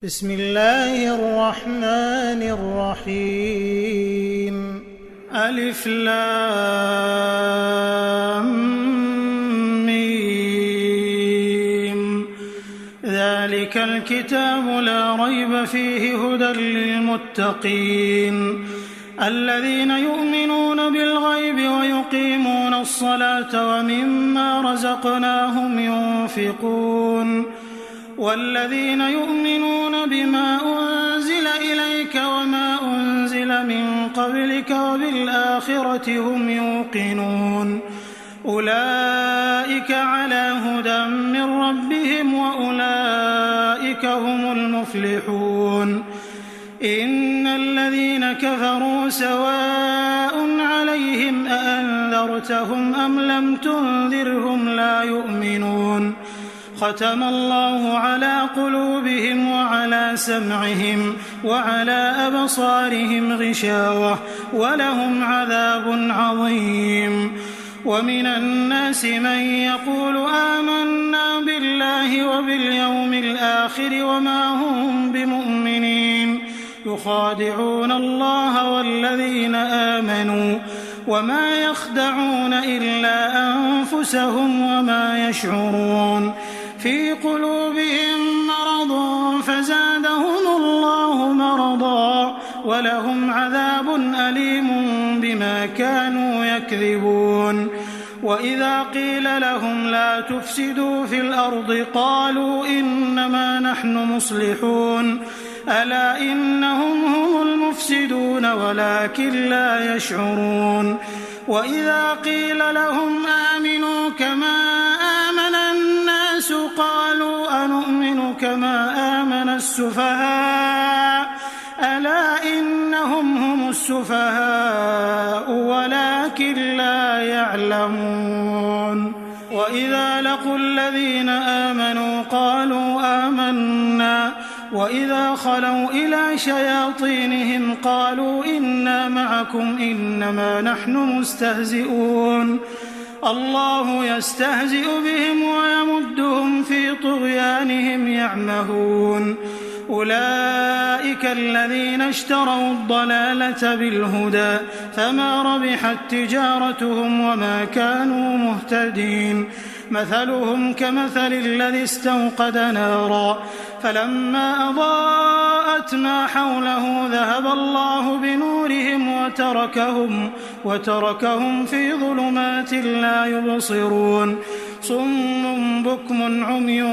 بسم الله الرحمن الرحيم. ألف لام ميم. ذلك الكتاب لا ريب فيه هدى للمتقين الذين يؤمنون بالغيب ويقيمون الصلاة ومما رزقناهم ينفقون والذين يؤمنون بما أنزل إليك وما أنزل من قبلك وبالآخرة هم يوقنون أولئك على هدى من ربهم وأولئك هم المفلحون. إن الذين كفروا سواء عليهم أأنذرتهم أم لم تنذرهم لا يؤمنون. ختم الله على قلوبهم وعلى سمعهم وعلى أبصارهم غشاوة ولهم عذاب عظيم. ومن الناس من يقول آمنا بالله وباليوم الآخر وما هم بمؤمنين يخادعون الله والذين آمنوا وما يخدعون إلا أنفسهم وما يشعرون. في قلوبهم مرض فزادهم الله مرضا ولهم عذاب أليم بما كانوا يكذبون. وإذا قيل لهم لا تفسدوا في الأرض قالوا إنما نحن مصلحون ألا إنهم هم المفسدون ولكن لا يشعرون. وإذا قيل لهم آمنوا كما آمن الناس قالوا أنؤمن كما آمن السفهاء ألا إنهم هم السفهاء ولكن لا يعلمون. وإذا لقوا الذين آمنوا قالوا آمنا وإذا خلوا إلى شياطينهم قالوا إنا معكم إنما نحن مستهزئون. الله يستهزئ بهم ويمدهم في طغيانهم يعمهون. أولئك الذين اشتروا الضلالة بالهدى فما ربحت تجارتهم وما كانوا مهتدين. مثلهم كمثل الذي استوقد نارا فلما أضاءت ما حوله ذهب الله بنورهم وتركهم في ظلمات لا يبصرون. صم بكم عمي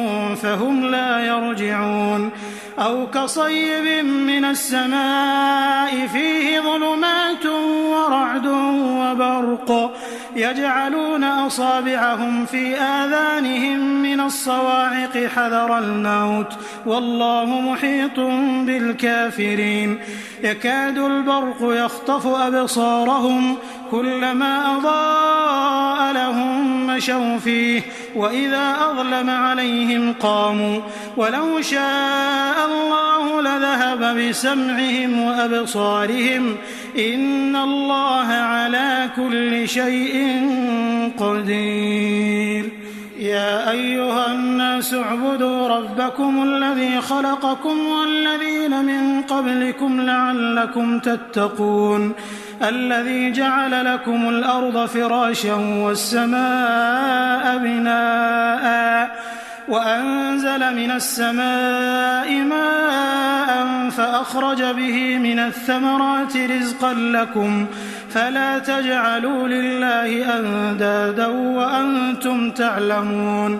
فهم لا يرجعون. أو كصيب من السماء فيه ظلمات ورعد وبرق يجعلون أصابعهم في آذانهم من الصواعق حذر الموت والله محيط بالكافرين. يكاد البرق يخطف أبصارهم كلما أضاء لهم مشوا فيه وإذا أظلم عليهم قاموا ولو شاء الله لذهب بسمعهم وأبصارهم إن الله على كل شيء قدير. يا أيها الناس اعبدوا ربكم الذي خلقكم والذين من قبلكم لعلكم تتقون الذي جعل لكم الأرض فراشا والسماء بناء وأنزل من السماء ماء فأخرج به من الثمرات رزقا لكم فلا تجعلوا لله أندادا وأنتم تعلمون.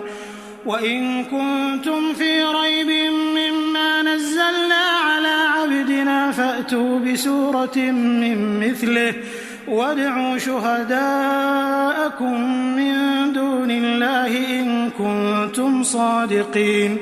وإن كنتم في ريب مما نزلنا على عبدنا فأتوا بسورة من مثله وادعوا شهداءكم من دون الله إن كنتم صادقين.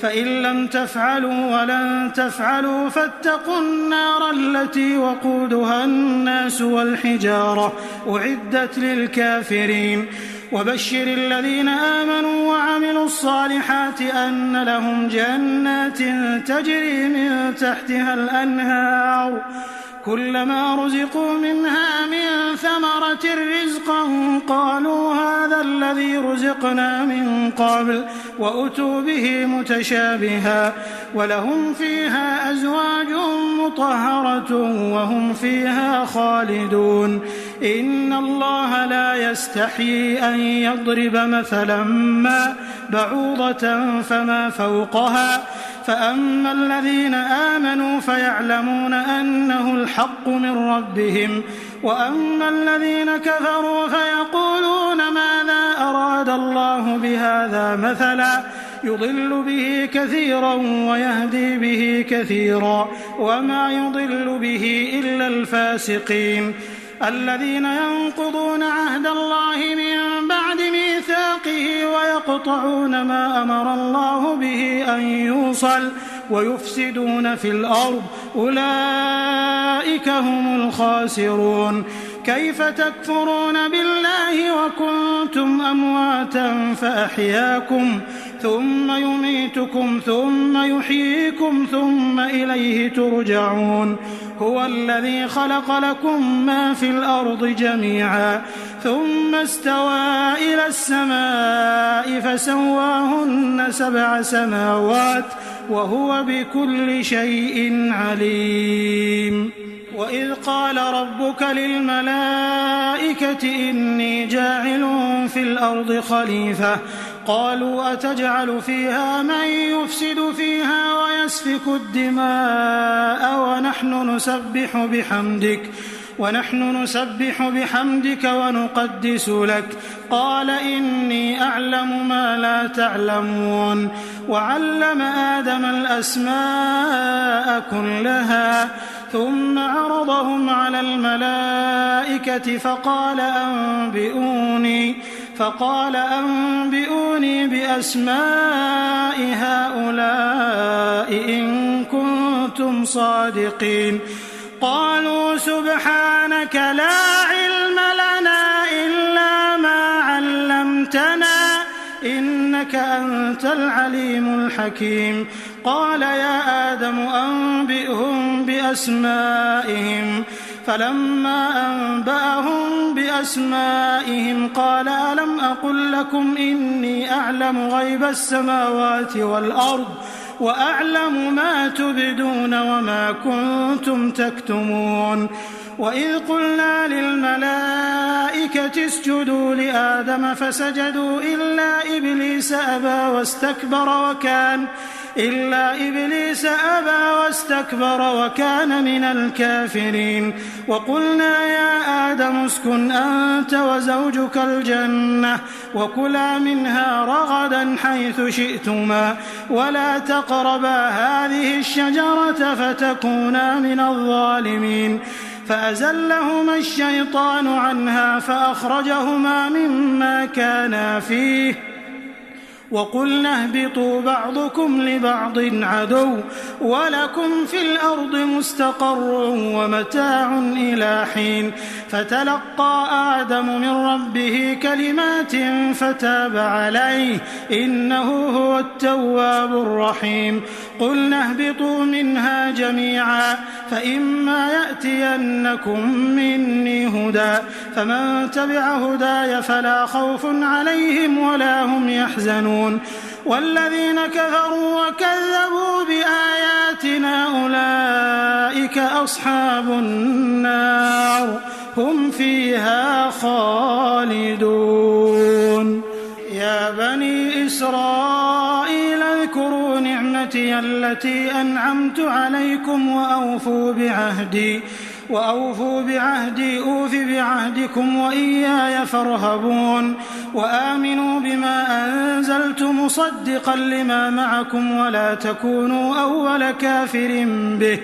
فإن لم تفعلوا ولن تفعلوا فاتقوا النار التي وقودها الناس والحجارة أعدت للكافرين. وبشر الذين آمنوا وعملوا الصالحات أن لهم جنات تجري من تحتها الأنهار كلما رزقوا منها من ثمرة رزقا قالوا هذا الذي رزقنا من قبل وأتوا به متشابها ولهم فيها أزواج مطهرة وهم فيها خالدون إن الله لا يستحيي أن يضرب مثلا ما بعوضة فما فوقها فأما الذين آمنوا فيعلمون أنه الحق من ربهم وأما الذين كفروا فيقولون ماذا أراد الله بهذا مثلا يضل به كثيرا ويهدي به كثيرا وما يضل به إلا الفاسقين الذين ينقضون عهد الله من بعد ميثاقه ويقطعون ما أمر الله به أن يوصل ويفسدون في الأرض أولئك هم الخاسرون كيف تكفرون بالله وكنتم أمواتا فأحياكم ثم يميتكم ثم يحييكم ثم إليه ترجعون هو الذي خلق لكم ما في الأرض جميعا ثم استوى إلى السماء فسواهن 7 سماوات وهو بكل شيء عليم وإذ قال ربك للملائكة إني جاعل في الأرض خليفة قالوا أتجعل فيها من يفسد فيها ويسفك الدماء ونحن نسبح بحمدك ونقدس لك قال إني أعلم ما لا تعلمون وعلم آدم الأسماء كلها ثم عرضهم على الملائكة فقال أنبئوني بأسماء هؤلاء إن كنتم صادقين قالوا سبحانك لا علم لنا إلا ما علمتنا إنك أنت العليم الحكيم قال يا آدم أنبئهم بأسمائهم فلما أنبأهم بأسمائهم قال ألم أقل لكم إني أعلم غيب السماوات والأرض وأعلم ما تبدون وما كنتم تكتمون وإذ قلنا للملائكة اسجدوا لآدم فسجدوا إلا إبليس أبى واستكبر وكان من الكافرين وقلنا يا آدم اسكن أنت وزوجك الجنة وكلا منها رغدا حيث شئتما ولا تقربا هذه الشجرة فتكونا من الظالمين فأزلهما الشيطان عنها فأخرجهما مما كانا فيه وقلنا اهبطوا بعضكم لبعض عدو ولكم في الأرض مستقر ومتاع إلى حين فتلقى آدم من ربه كلمات فتاب عليه إنه هو التواب الرحيم قلنا اهبطوا منها جميعا فإما يأتينكم مني هدى فمن تبع هداي فلا خوف عليهم ولا هم يحزنون والذين كفروا وكذبوا بآياتنا أولئك أصحاب النار هم فيها خالدون يا بني إسرائيل اذكروا نعمتي التي أنعمت عليكم وأوفوا بعهدي أوف بعهدكم وإياي فارهبون وآمنوا بما أنزلت مصدقا لما معكم ولا تكونوا أول كافر به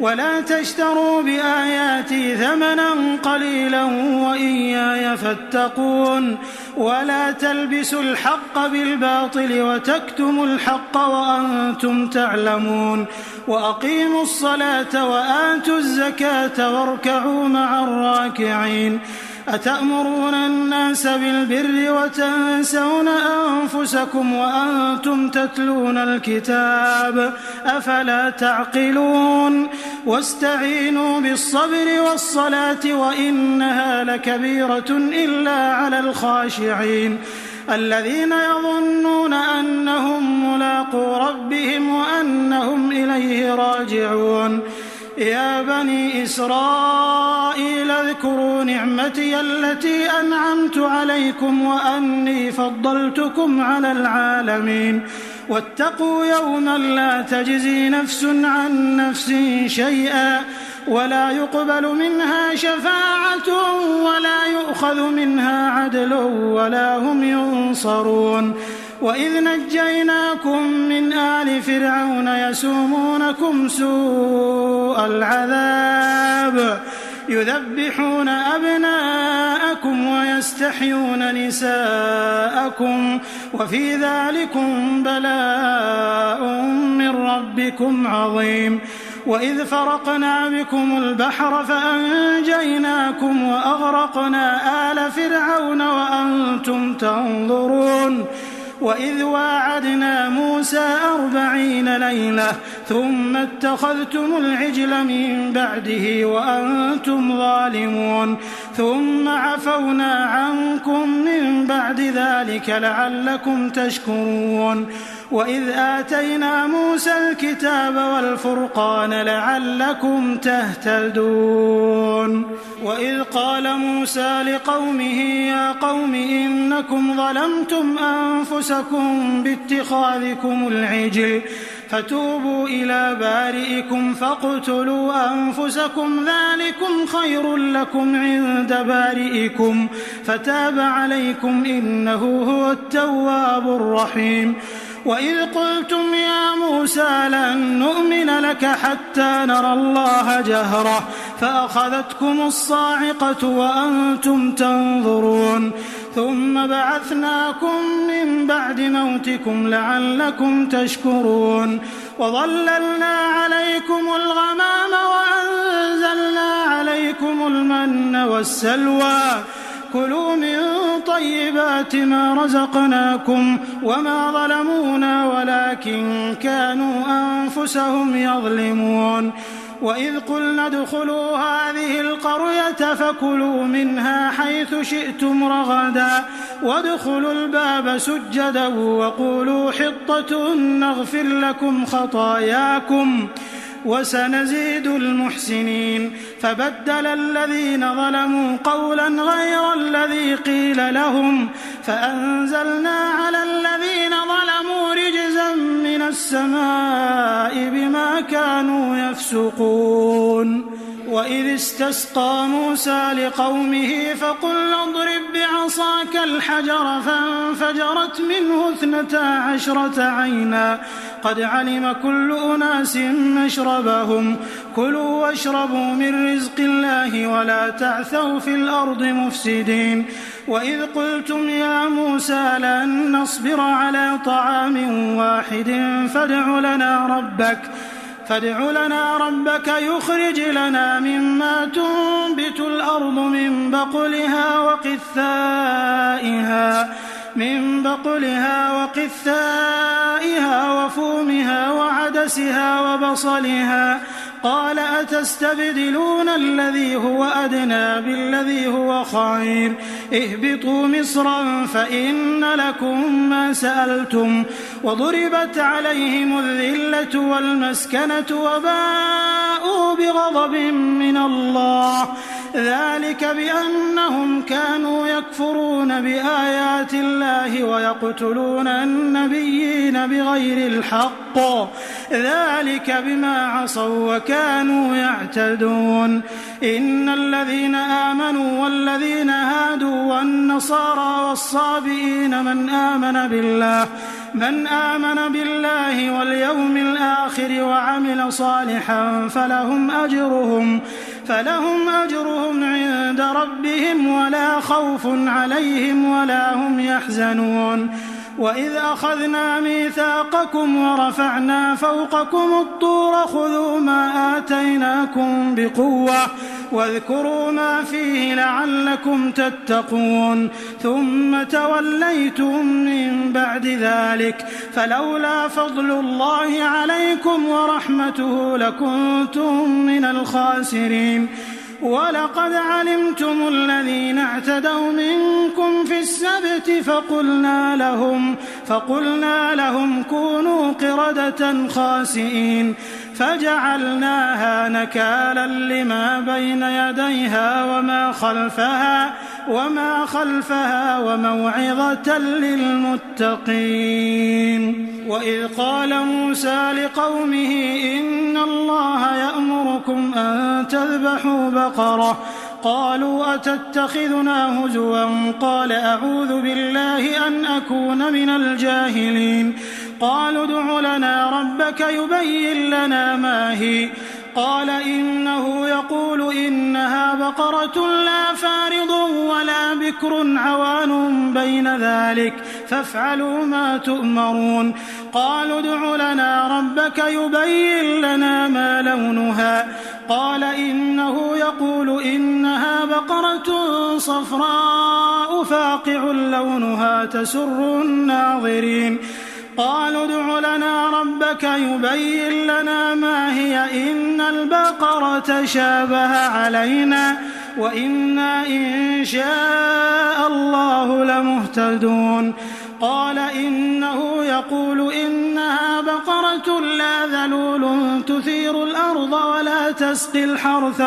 ولا تشتروا بآياتي ثمنا قليلا وإياي فاتقون ولا تلبسوا الحق بالباطل وتكتموا الحق وأنتم تعلمون وأقيموا الصلاة وآتوا الزكاة واركعوا مع الراكعين أتأمرون الناس بالبر وتنسون أنفسكم وأنتم تتلون الكتاب أفلا تعقلون واستعينوا بالصبر والصلاة وإنها لكبيرة إلا على الخاشعين الذين يظنون أنهم ملاقو ربهم وأنهم إليه راجعون يا بني إسرائيل اذكروا نعمتي التي أنعمت عليكم وأني فضلتكم على العالمين واتقوا يوما لا تجزي نفس عن نفس شيئا ولا يقبل منها شفاعة ولا يؤخذ منها عدل ولا هم ينصرون وإذ نجيناكم من آل فرعون يسومونكم سوء العذاب يذبحون أبناءكم ويستحيون نساءكم وفي ذلكم بلاء من ربكم عظيم وإذ فرقنا بكم البحر فأنجيناكم وأغرقنا آل فرعون وأنتم تنظرون وإذ واعدنا موسى 40 ليلة ثم اتخذتم العجل من بعده وأنتم ظالمون ثم عفونا عنكم من بعد ذلك لعلكم تشكرون وإذ آتينا موسى الكتاب والفرقان لعلكم تهتدون وإذ قال موسى لقومه يا قوم إنكم ظلمتم أنفسكم باتخاذكم العجل فتوبوا إلى بارئكم فاقتلوا أنفسكم ذلكم خير لكم عند بارئكم فتاب عليكم إنه هو التواب الرحيم وإذ قلتم يا موسى لن نؤمن لك حتى نرى الله جهرة فأخذتكم الصاعقة وأنتم تنظرون ثم بعثناكم من بعد موتكم لعلكم تشكرون وظللنا عليكم الغمام وأنزلنا عليكم المن والسلوى كلوا من طيبات ما رزقناكم وما ظلمونا ولكن كانوا أنفسهم يظلمون وإذ قلنا ادخلوا هذه القرية فكلوا منها حيث شئتم رغدا وادخلوا الباب سجدا وقولوا حطة نغفر لكم خطاياكم وسنزيد المحسنين فبدل الذين ظلموا قولا غير الذي قيل لهم فأنزلنا على الذين ظلموا رجزا من السماء بما كانوا يفسقون وإذ استسقى موسى لقومه فقلنا اضرب بعصاك الحجر فانفجرت منه 12 عينا قد علم كل أناس مشربهم كلوا واشربوا من رزق الله ولا تعثوا في الأرض مفسدين وإذ قلتم يا موسى لن نصبر على طعام واحد فادع لنا ربك يخرج لنا مما تنبت الأرض من بقلها وقثائها وفومها وعدسها وبصلها قال أتستبدلون الذي هو أدنى بالذي هو خير اهبطوا مصرا فإن لكم ما سألتم وضربت عليهم الذلة والمسكنة وباءوا بغضب من الله ذلك بأنهم كانوا يكفرون بآيات الله ويقتلون النبيين بغير الحق ذلك بما عصوا وكانوا يعتدون إن الذين آمنوا والذين هادوا والنصارى والصابئين من آمن بالله واليوم الآخر وعمل صالحا فلهم أجرهم عند ربهم ولا خوف عليهم ولا هم يحزنون وإذ أخذنا ميثاقكم ورفعنا فوقكم الطور خذوا ما آتيناكم بقوة واذكروا ما فيه لعلكم تتقون ثم توليتم من بعد ذلك فلولا فضل الله عليكم ورحمته لكنتم من الخاسرين ولقد علمتم الذين اعتدوا منكم في السبت فقلنا لهم كونوا قردة خاسئين فجعلناها نكالا لما بين يديها وما خلفها وموعظة للمتقين. وإذ قال موسى لقومه إن الله يأمركم أن تذبحوا بقرة قالوا أتتخذنا هزوا قال أعوذ بالله أن أكون من الجاهلين قالوا ادع لنا ربك يبين لنا ما هي قال إنه يقول إنها بقرة لا فارض ولا بكر عوان بين ذلك فافعلوا ما تؤمرون قالوا ادع لنا ربك يبين لنا ما لونها قال إنه يقول إنها بقرة صفراء فاقع لونها تسر الناظرين قالوا ادع لنا ربك يبين لنا ما هي إن البقرة شابه علينا وإنا إن شاء الله لمهتدون قال إنه يقول إنها بقرة لا ذلول تثير الأرض ولا تسقي الحرث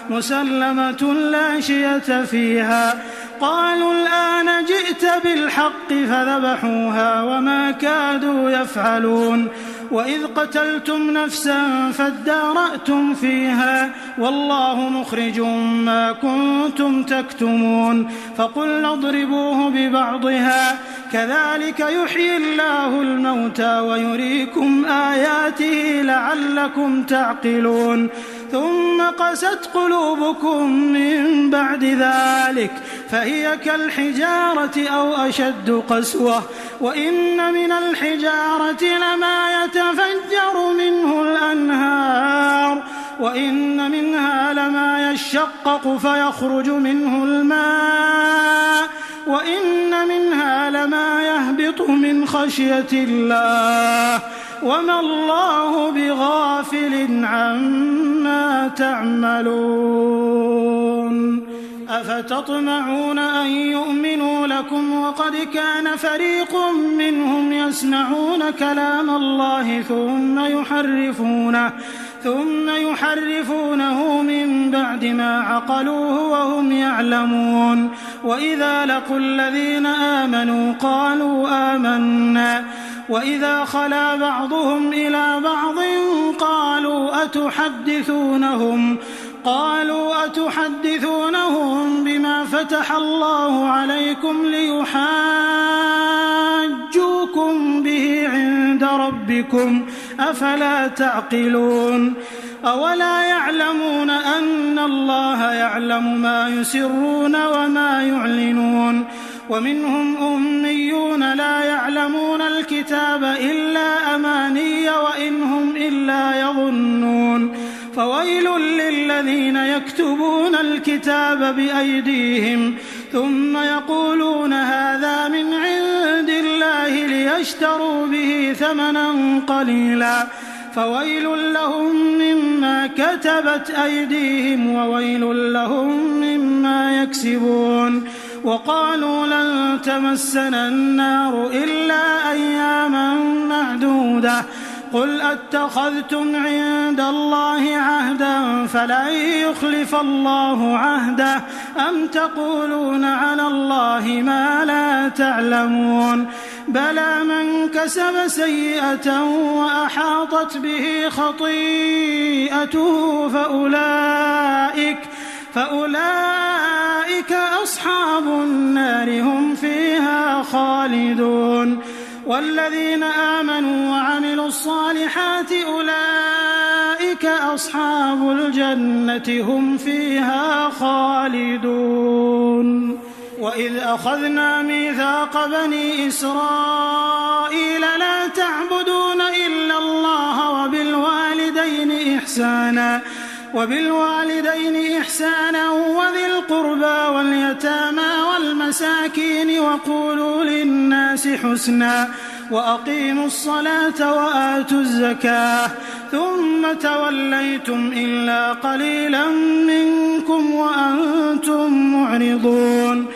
مسلمة لا شية فيها قالوا الآن جئت بالحق فذبحوها وما كادوا يفعلون وإذ قتلتم نفسا فادارأتم فيها والله مخرج ما كنتم تكتمون فقلنا اضربوه ببعضها كذلك يحيي الله الموتى ويريكم آياته لعلكم تعقلون ثم قست قلوبكم من بعد ذلك فهي كالحجارة أو أشد قسوة وإن من الحجارة لما يتفجر منه الأنهار وإن منها لما يشقق فيخرج منه الماء وإن منها لما يهبط من خشية الله وما الله بغافل عما تعملون أفتطمعون أن يؤمنوا لكم وقد كان فريق منهم يسمعون كلام الله ثم يحرفونه من بعد ما عقلوه وهم يعلمون وإذا لقوا الذين آمنوا قالوا آمنا وإذا خلا بعضهم إلى بعض قالوا أتحدثونهم بما فتح الله عليكم ليحاجوكم به عند ربكم أفلا تعقلون أولا يعلمون أن الله يعلم ما يسرون وما يعلنون ومنهم أميون لا يعلمون الكتاب إلا أماني وإن هم إلا يظنون فويل للذين يكتبون الكتاب بأيديهم ثم يقولون هذا من عند الله ليشتروا به ثمنا قليلا فويل لهم مما كتبت أيديهم وويل لهم مما يكسبون وقالوا لن تمسنا النار إلا أياما معدودة قل أتخذتم عند الله عهدا فلن يخلف الله عهده أم تقولون على الله ما لا تعلمون بلى من كسب سيئة وأحاطت به خطيئته فأولئك أصحاب النار هم فيها خالدون والذين آمنوا وعملوا الصالحات أولئك أصحاب الجنة هم فيها خالدون وإذ أخذنا ميثاق بني إسرائيل لا تعبدون إلا الله وبالوالدين إحسانا وبالوالدين إحسانا وذي القربى واليتامى والمساكين وقولوا للناس حسنا وأقيموا الصلاة وآتوا الزكاة ثم توليتم إلا قليلا منكم وأنتم معرضون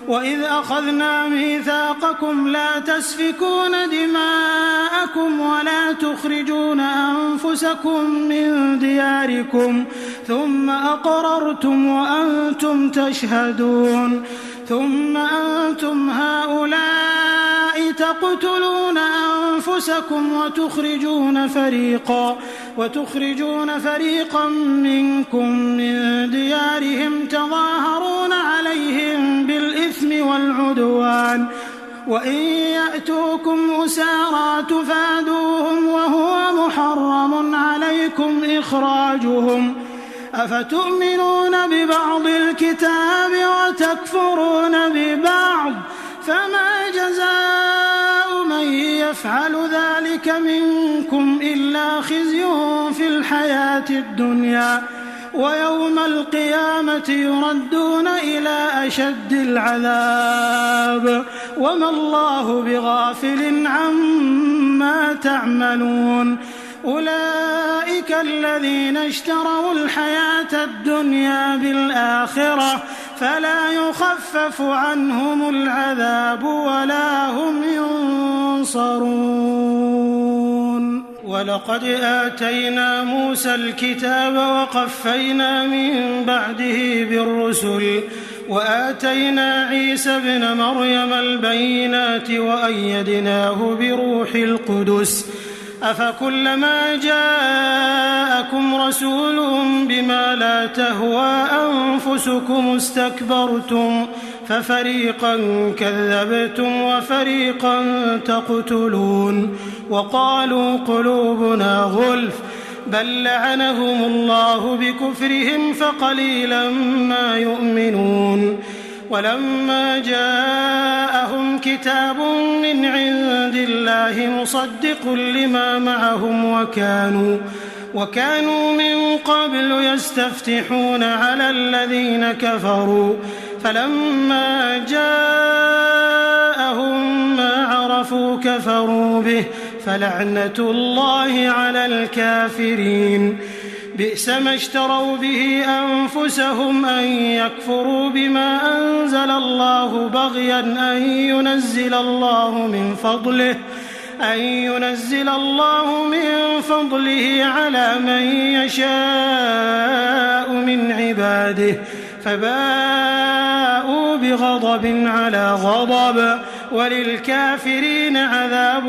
وإذ أخذنا ميثاقكم لا تسفكون دماءكم ولا تخرجون أنفسكم من دياركم ثم أقررتم وأنتم تشهدون ثم أنتم هؤلاء تقتلون أنفسكم وتخرجون فريقا منكم من ديارهم تظاهرون عليهم بالإثم والعدوان وإن يأتوكم أسارى تفادوهم وهو محرم عليكم إخراجهم أفتؤمنون ببعض الكتاب وتكفرون ببعض فما جزاء من يفعل ذلك منكم إلا خزي في الحياة الدنيا ويوم القيامة يردون إلى أشد العذاب وما الله بغافل عما تعملون أولئك الذين اشتروا الحياة الدنيا بالآخرة فلا يخفف عنهم العذاب ولا هم ينصرون ولقد آتينا موسى الكتاب وقفينا من بعده بالرسل وآتينا عيسى ابن مريم البينات وأيدناه بروح القدس أفكلما جاءكم رسول بما لا تهوى أنفسكم استكبرتم ففريقا كذبتم وفريقا تقتلون وقالوا قلوبنا غلف بل لعنهم الله بكفرهم فقليلا ما يؤمنون ولما جاءهم كتاب من عند الله مصدق لما معهم وكانوا من قبل يستفتحون على الذين كفروا فلما جاءهم ما عرفوا كفروا به فلعنة الله على الكافرين بئس ما اشتروا به أنفسهم أن يكفروا بما أنزل الله بغيا أن ينزل الله من فضله على من يشاء من عباده فباءوا بغضب على غضب وللكافرين عذاب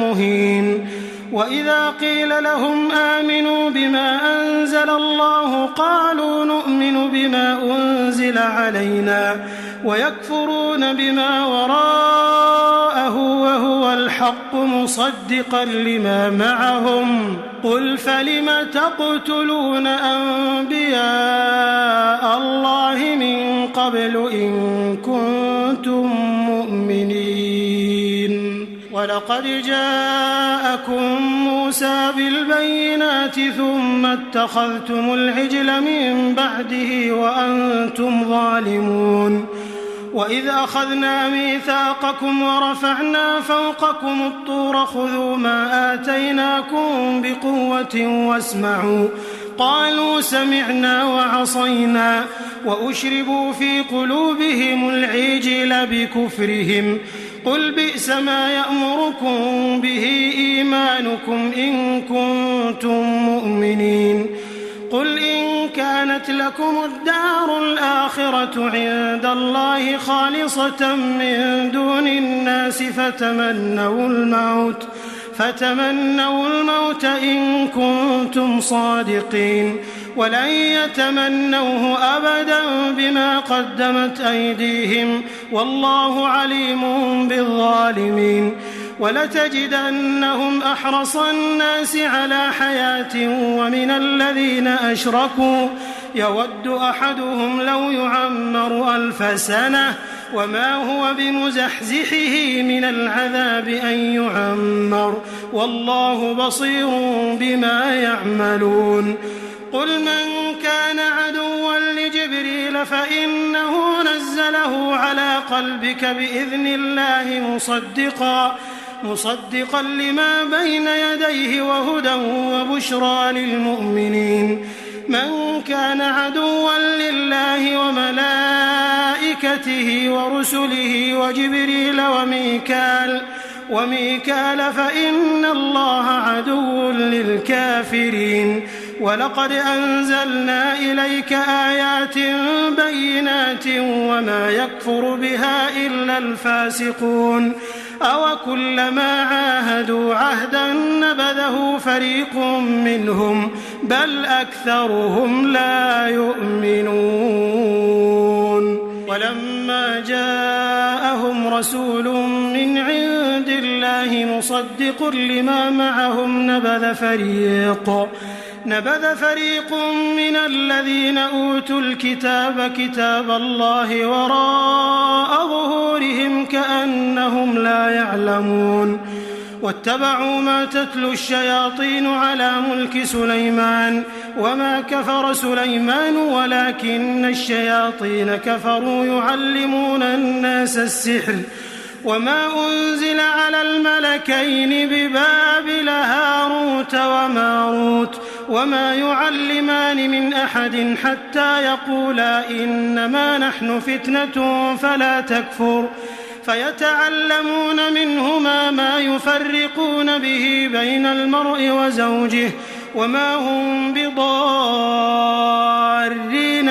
مهين وإذا قيل لهم آمنوا بما أنزل الله قالوا نؤمن بما أنزل علينا ويكفرون بما وراءه وهو الحق مصدقا لما معهم قل فلم تقتلون أنبياء الله من قبل إن كنتم مؤمنين ولقد جاءكم موسى بالبينات ثم اتخذتم العجل من بعده وأنتم ظالمون وإذ أخذنا ميثاقكم ورفعنا فوقكم الطور خذوا ما آتيناكم بقوة واسمعوا قالوا سمعنا وعصينا وأشربوا في قلوبهم العجل بكفرهم قل بئس ما يأمركم به إيمانكم إن كنتم مؤمنين قل إن كانت لكم الدار الآخرة عند الله خالصة من دون الناس فتمنوا الموت إن كنتم صادقين ولن يتمنوه أبدا بما قدمت أيديهم والله عليم بالظالمين ولتجدنهم أحرص الناس على حياة ومن الذين أشركوا يود أحدهم لو يعمر 1000 سنة وما هو بمزحزحه من العذاب أن يعمر والله بصير بما يعملون قل من كان عدوا لجبريل فإنه نزله على قلبك بإذن الله مصدقا لما بين يديه وهدى وبشرى للمؤمنين. من كان عدوا لله وملائكته ورسله وجبريل وميكال فإن الله عدو للكافرين. ولقد أنزلنا إليك آيات بينات وما يكفر بها إلا الفاسقون. أوكلما عاهدوا عهدا نبذه فريق منهم بل أكثرهم لا يؤمنون. ولما جاءهم رسول من عند الله مصدق لما معهم نبذ فريق من الذين أوتوا الكتاب كتاب الله وراء ظهورهم كأنهم لا يعلمون. واتبعوا ما تتلو الشياطين على ملك سليمان وما كفر سليمان ولكن الشياطين كفروا يعلمون الناس السحر وما أنزل على الملكين ببابل هاروت وماروت وما يعلمان من أحد حتى يقولا إنما نحن فتنة فلا تكفر فيتعلمون منهما ما يفرقون به بين المرء وزوجه وما هم بضارين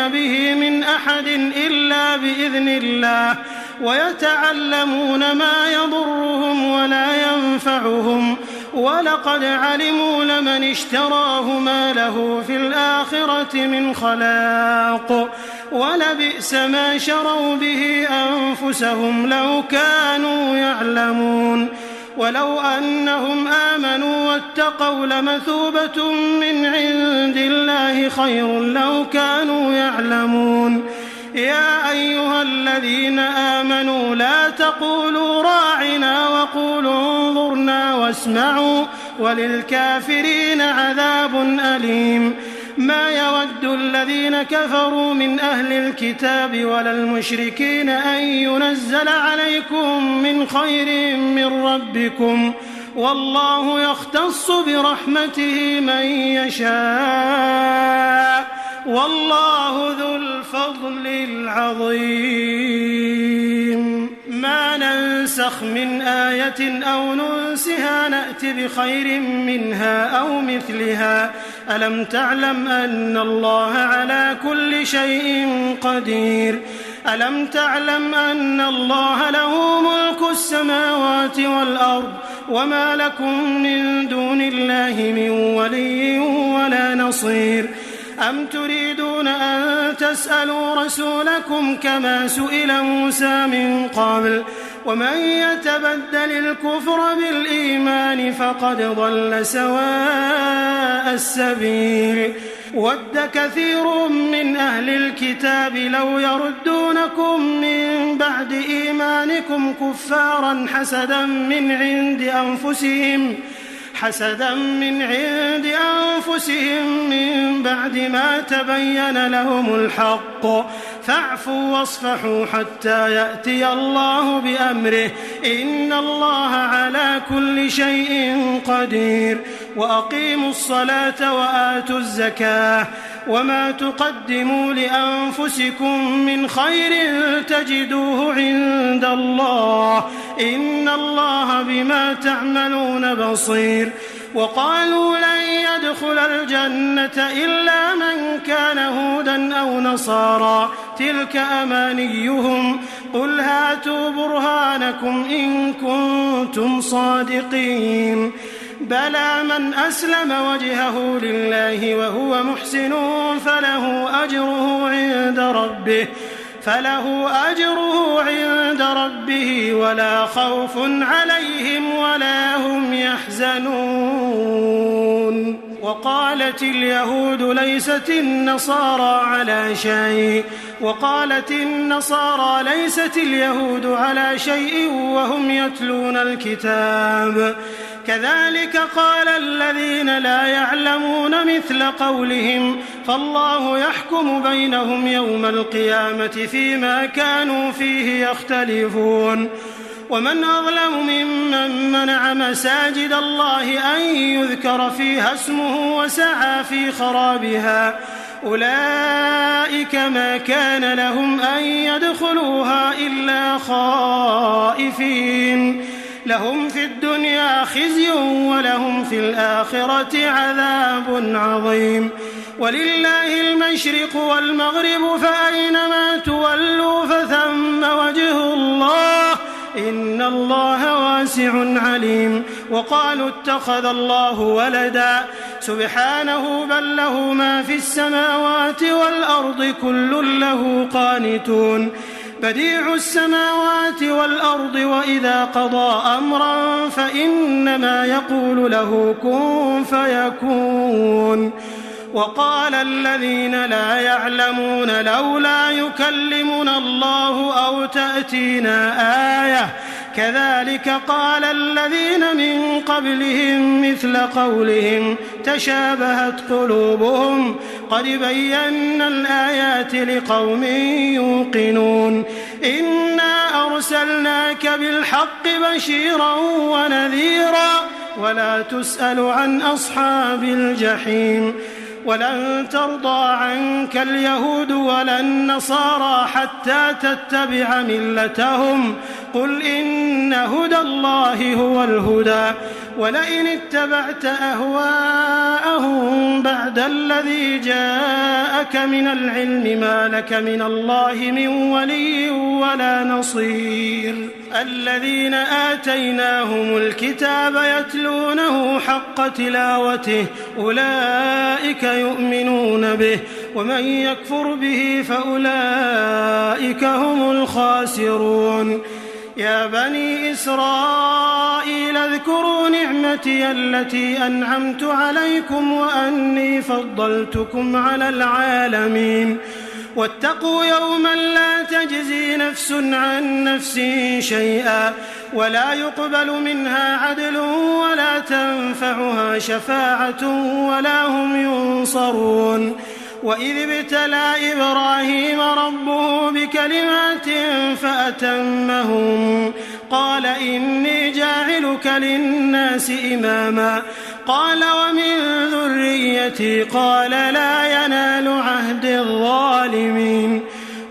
به من أحد إلا بإذن الله ويتعلمون ما يضرهم ولا ينفعهم ولقد علموا لمن اشتراه ما له في الآخرة من خلاق ولبئس ما شروا به أنفسهم لو كانوا يعلمون. ولو أنهم آمنوا واتقوا لمثوبة من عند الله خير لو كانوا يعلمون. يا أيها الذين آمنوا لا تقولوا راعنا وقولوا انظرنا واسمعوا وللكافرين عذاب أليم. ما يود الذين كفروا من أهل الكتاب ولا المشركين أن ينزل عليكم من خير من ربكم والله يختص برحمته من يشاء والله ذو الفضل العظيم. ما ننسخ من آية أو ننسها نأت بخير منها أو مثلها. ألم تعلم أن الله على كل شيء قدير. ألم تعلم أن الله له ملك السماوات والأرض وما لكم من دون الله من ولي ولا نصير. أم تريدون أن تسألوا رسولكم كما سئل موسى من قبل ومن يتبدل الكفر بالإيمان فقد ضل سواء السبيل. ود كثير من أهل الكتاب لو يردونكم من بعد إيمانكم كفارا حسدا من عند أنفسهم من بعد ما تبين لهم الحق فاعفوا واصفحوا حتى يأتي الله بأمره إن الله على كل شيء قدير. وأقيموا الصلاة وآتوا الزكاة وما تقدموا لأنفسكم من خير تجدوه عند الله إن الله بما تعملون بصير. وقالوا لن يدخل الجنة إلا من كان هودا أو نصارى تلك أمانيهم قل هاتوا برهانكم إن كنتم صادقين. بلى من أسلم وجهه لله وهو محسن فله أجره عند ربه ولا خوف عليهم ولا هم يحزنون. وقالت اليهود ليست النصارى ليست اليهود على شيء وهم يتلون الكتاب كذلك قال الذين لا يعلمون مثل قولهم فالله يحكم بينهم يوم القيامة فيما كانوا فيه يختلفون ومن أظلم ممن منع مساجد الله أن يذكر فيها اسمه وسعى في خرابها أولئك ما كان لهم أن يدخلوها إلا خائفين لهم في الدنيا خزي ولهم في الآخرة عذاب عظيم ولله المشرق والمغرب فأينما تولوا فثم وجه الله إن الله واسع عليم وقالوا اتخذ الله ولدا سبحانه بل له ما في السماوات والأرض كل له قانتون بديع السماوات والأرض وإذا قضى أمرا فإنما يقول له كن فيكون وقال الذين لا يعلمون لولا يكلمنا الله أو تأتينا آية كذلك قال الذين من قبلهم مثل قولهم تشابهت قلوبهم قد بينا الآيات لقوم يوقنون إنا أرسلناك بالحق بشيرا ونذيرا ولا تسأل عن أصحاب الجحيم ولن ترضى عنك اليهود ولا النصارى حتى تتبع ملتهم قل إن هدى الله هو الهدى ولئن اتبعت أهواءهم بعد الذي جاءك من العلم ما لك من الله من ولي ولا نصير الذين آتيناهم الكتاب يتلونه حق تلاوته أولئك يؤمنون به ومن يكفر به فأولئك هم الخاسرون يا بني إسرائيل اذكروا نعمتي التي أنعمت عليكم وأني فضلتكم على العالمين واتقوا يوما لا تجزي نفس عن نفس شيئا ولا يقبل منها عدل ولا تنفعها شفاعة ولا هم ينصرون وإذ ابتلى إبراهيم ربه بكلمات فأتمهم قال إني جاعلك للناس إماما قال ومن ذريتي قال لا ينال عهد الظالمين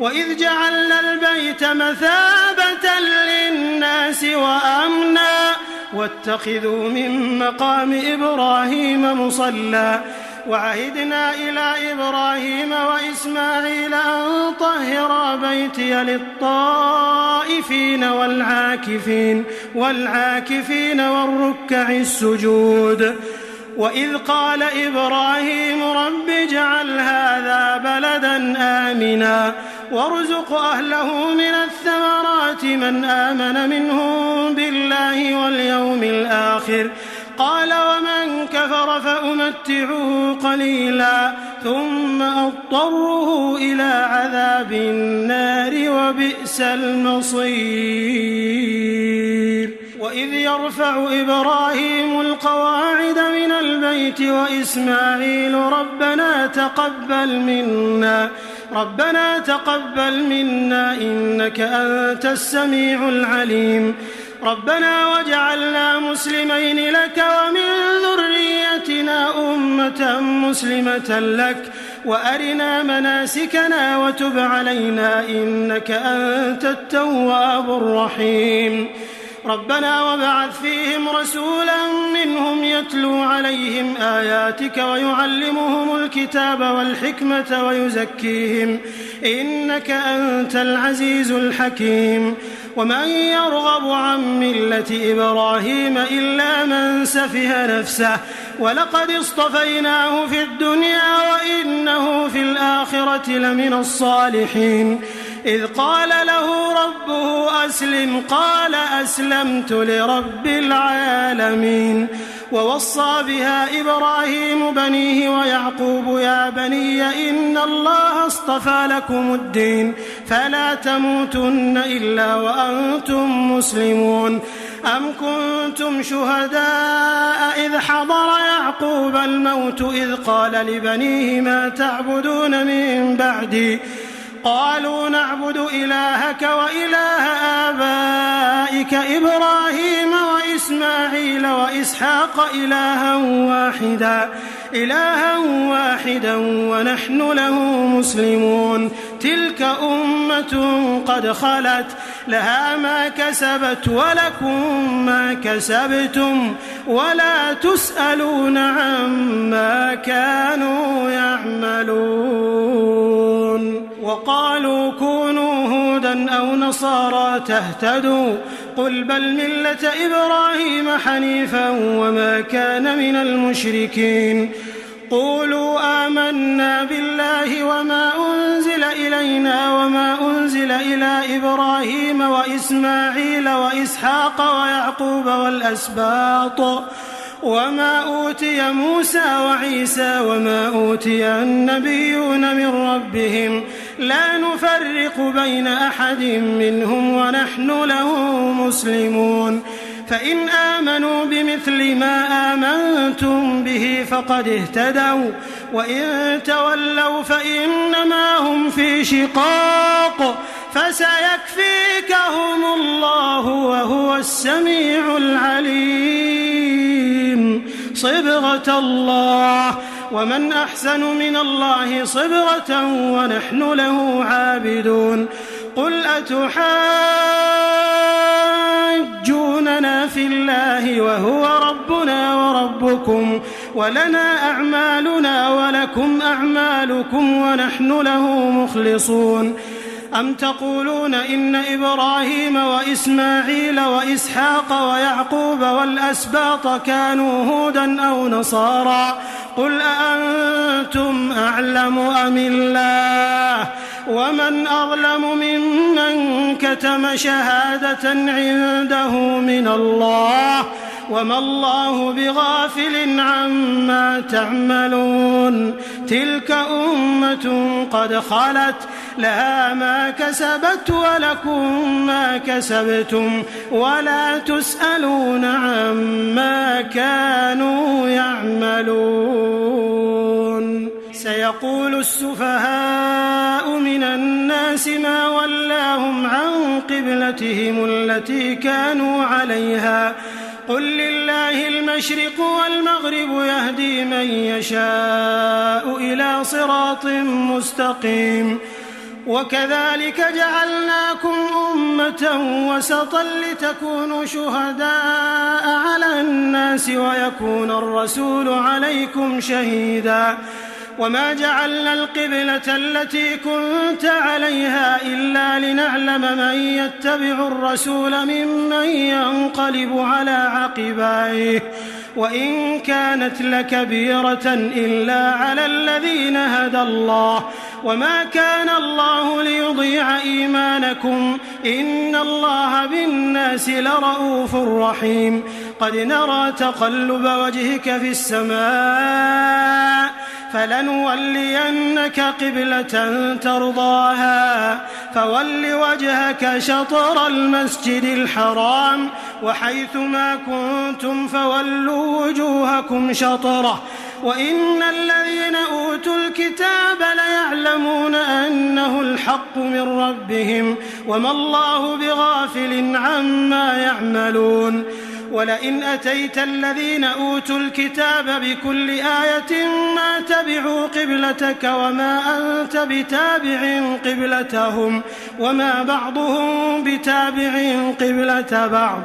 وإذ جعلنا البيت مثابة للناس وأمنا واتخذوا من مقام إبراهيم مصلى وعهدنا إلى إبراهيم وإسماعيل أن طهرا بيتي للطائفين والعاكفين والركع السجود وإذ قال إبراهيم رب اجعل هذا بلدا آمنا وارزق أهله من الثمرات من آمن منهم بالله واليوم الآخر قال ومن كفر فأمتعه قليلا ثم أضطره إلى عذاب النار وبئس المصير وإذ يرفع إبراهيم القواعد من البيت وإسماعيل ربنا تقبل منا إنك أنت السميع العليم ربنا واجعلنا مسلمين لك ومن ذريتنا أمة مسلمة لك وأرنا مناسكنا وتب علينا إنك أنت التواب الرحيم ربنا وابعث فيهم رسولا منهم يتلو عليهم آياتك ويعلمهم الكتاب والحكمة ويزكيهم إنك أنت العزيز الحكيم ومن يرغب عن ملة إبراهيم إلا من سفه نفسه ولقد اصطفيناه في الدنيا وإنه في الآخرة لمن الصالحين إذ قال له ربه أسلم قال أسلمت لرب العالمين ووصى بها إبراهيم بنيه ويعقوب يا بني إن الله اصطفى لكم الدين فلا تموتن إلا وأنتم مسلمون أم كنتم شهداء إذ حضر يعقوب الموت إذ قال لبنيه ما تعبدون من بعدي قالوا نعبد إلهك وإله آبائك إبراهيم وإسماعيل وإسحاق إلها واحدا ونحن له مسلمون تلك أمة قد خلت لها ما كسبت ولكم ما كسبتم ولا تسألون عما كانوا يعملون وقالوا كونوا هودا أو نصارى تهتدوا قل بل ملة إبراهيم حنيفا وما كان من المشركين قولوا آمنا بالله وما أنزل إلينا وما أنزل إلى إبراهيم وإسماعيل وإسحاق ويعقوب والأسباط وما أوتي موسى وعيسى وما أوتي النبيون من ربهم لا نفرق بين أحد منهم ونحن له مسلمون فإن آمنوا بمثل ما آمنتم به فقد اهتدوا وإن تولوا فإنما هم في شقاق فسيكفيكهم الله وهو السميع العليم صبغة الله ومن أحسن من الله صبغة ونحن له عابدون قل أتحاجوننا في الله وهو ربنا وربكم ولنا أعمالنا ولكم أعمالكم ونحن له مخلصون أم تقولون إن إبراهيم وإسماعيل وإسحاق ويعقوب والأسباط كانوا هودا أو نصارى قل أأنتم أعلم أم الله ومن أظلم ممن كتم شهادة عنده من الله وما الله بغافل عما تعملون تلك أمة قد خلت لها ما كسبت ولكم ما كسبتم ولا تسألون عما كانوا يعملون سيقول السفهاء من الناس ما ولاهم عن قبلتهم التي كانوا عليها قل لله المشرق والمغرب يهدي من يشاء إلى صراط مستقيم وكذلك جعلناكم أمة وسطا لتكونوا شهداء على الناس ويكون الرسول عليكم شهيدا وما جعلنا القبلة التي كنت عليها إلا لنعلم من يتبع الرسول ممن ينقلب على عقبيه وإن كانت لكبيرة إلا على الذين هدى الله وما كان الله ليضيع إيمانكم إن الله بالناس لرؤوف رحيم قد نرى تقلب وجهك في السماء فلنولينك قبلة ترضاها فول وجهك شطر المسجد الحرام وحيث ما كنتم فولوا وجوهكم شطره وإن الذين أوتوا الكتاب ليعلمون أنه الحق من ربهم وما الله بغافل عما يعملون ولئن أتيت الذين أوتوا الكتاب بكل آية ما تبعوا قبلتك وما أنت بتابع قبلتهم وما بعضهم بتابع قبلة بعض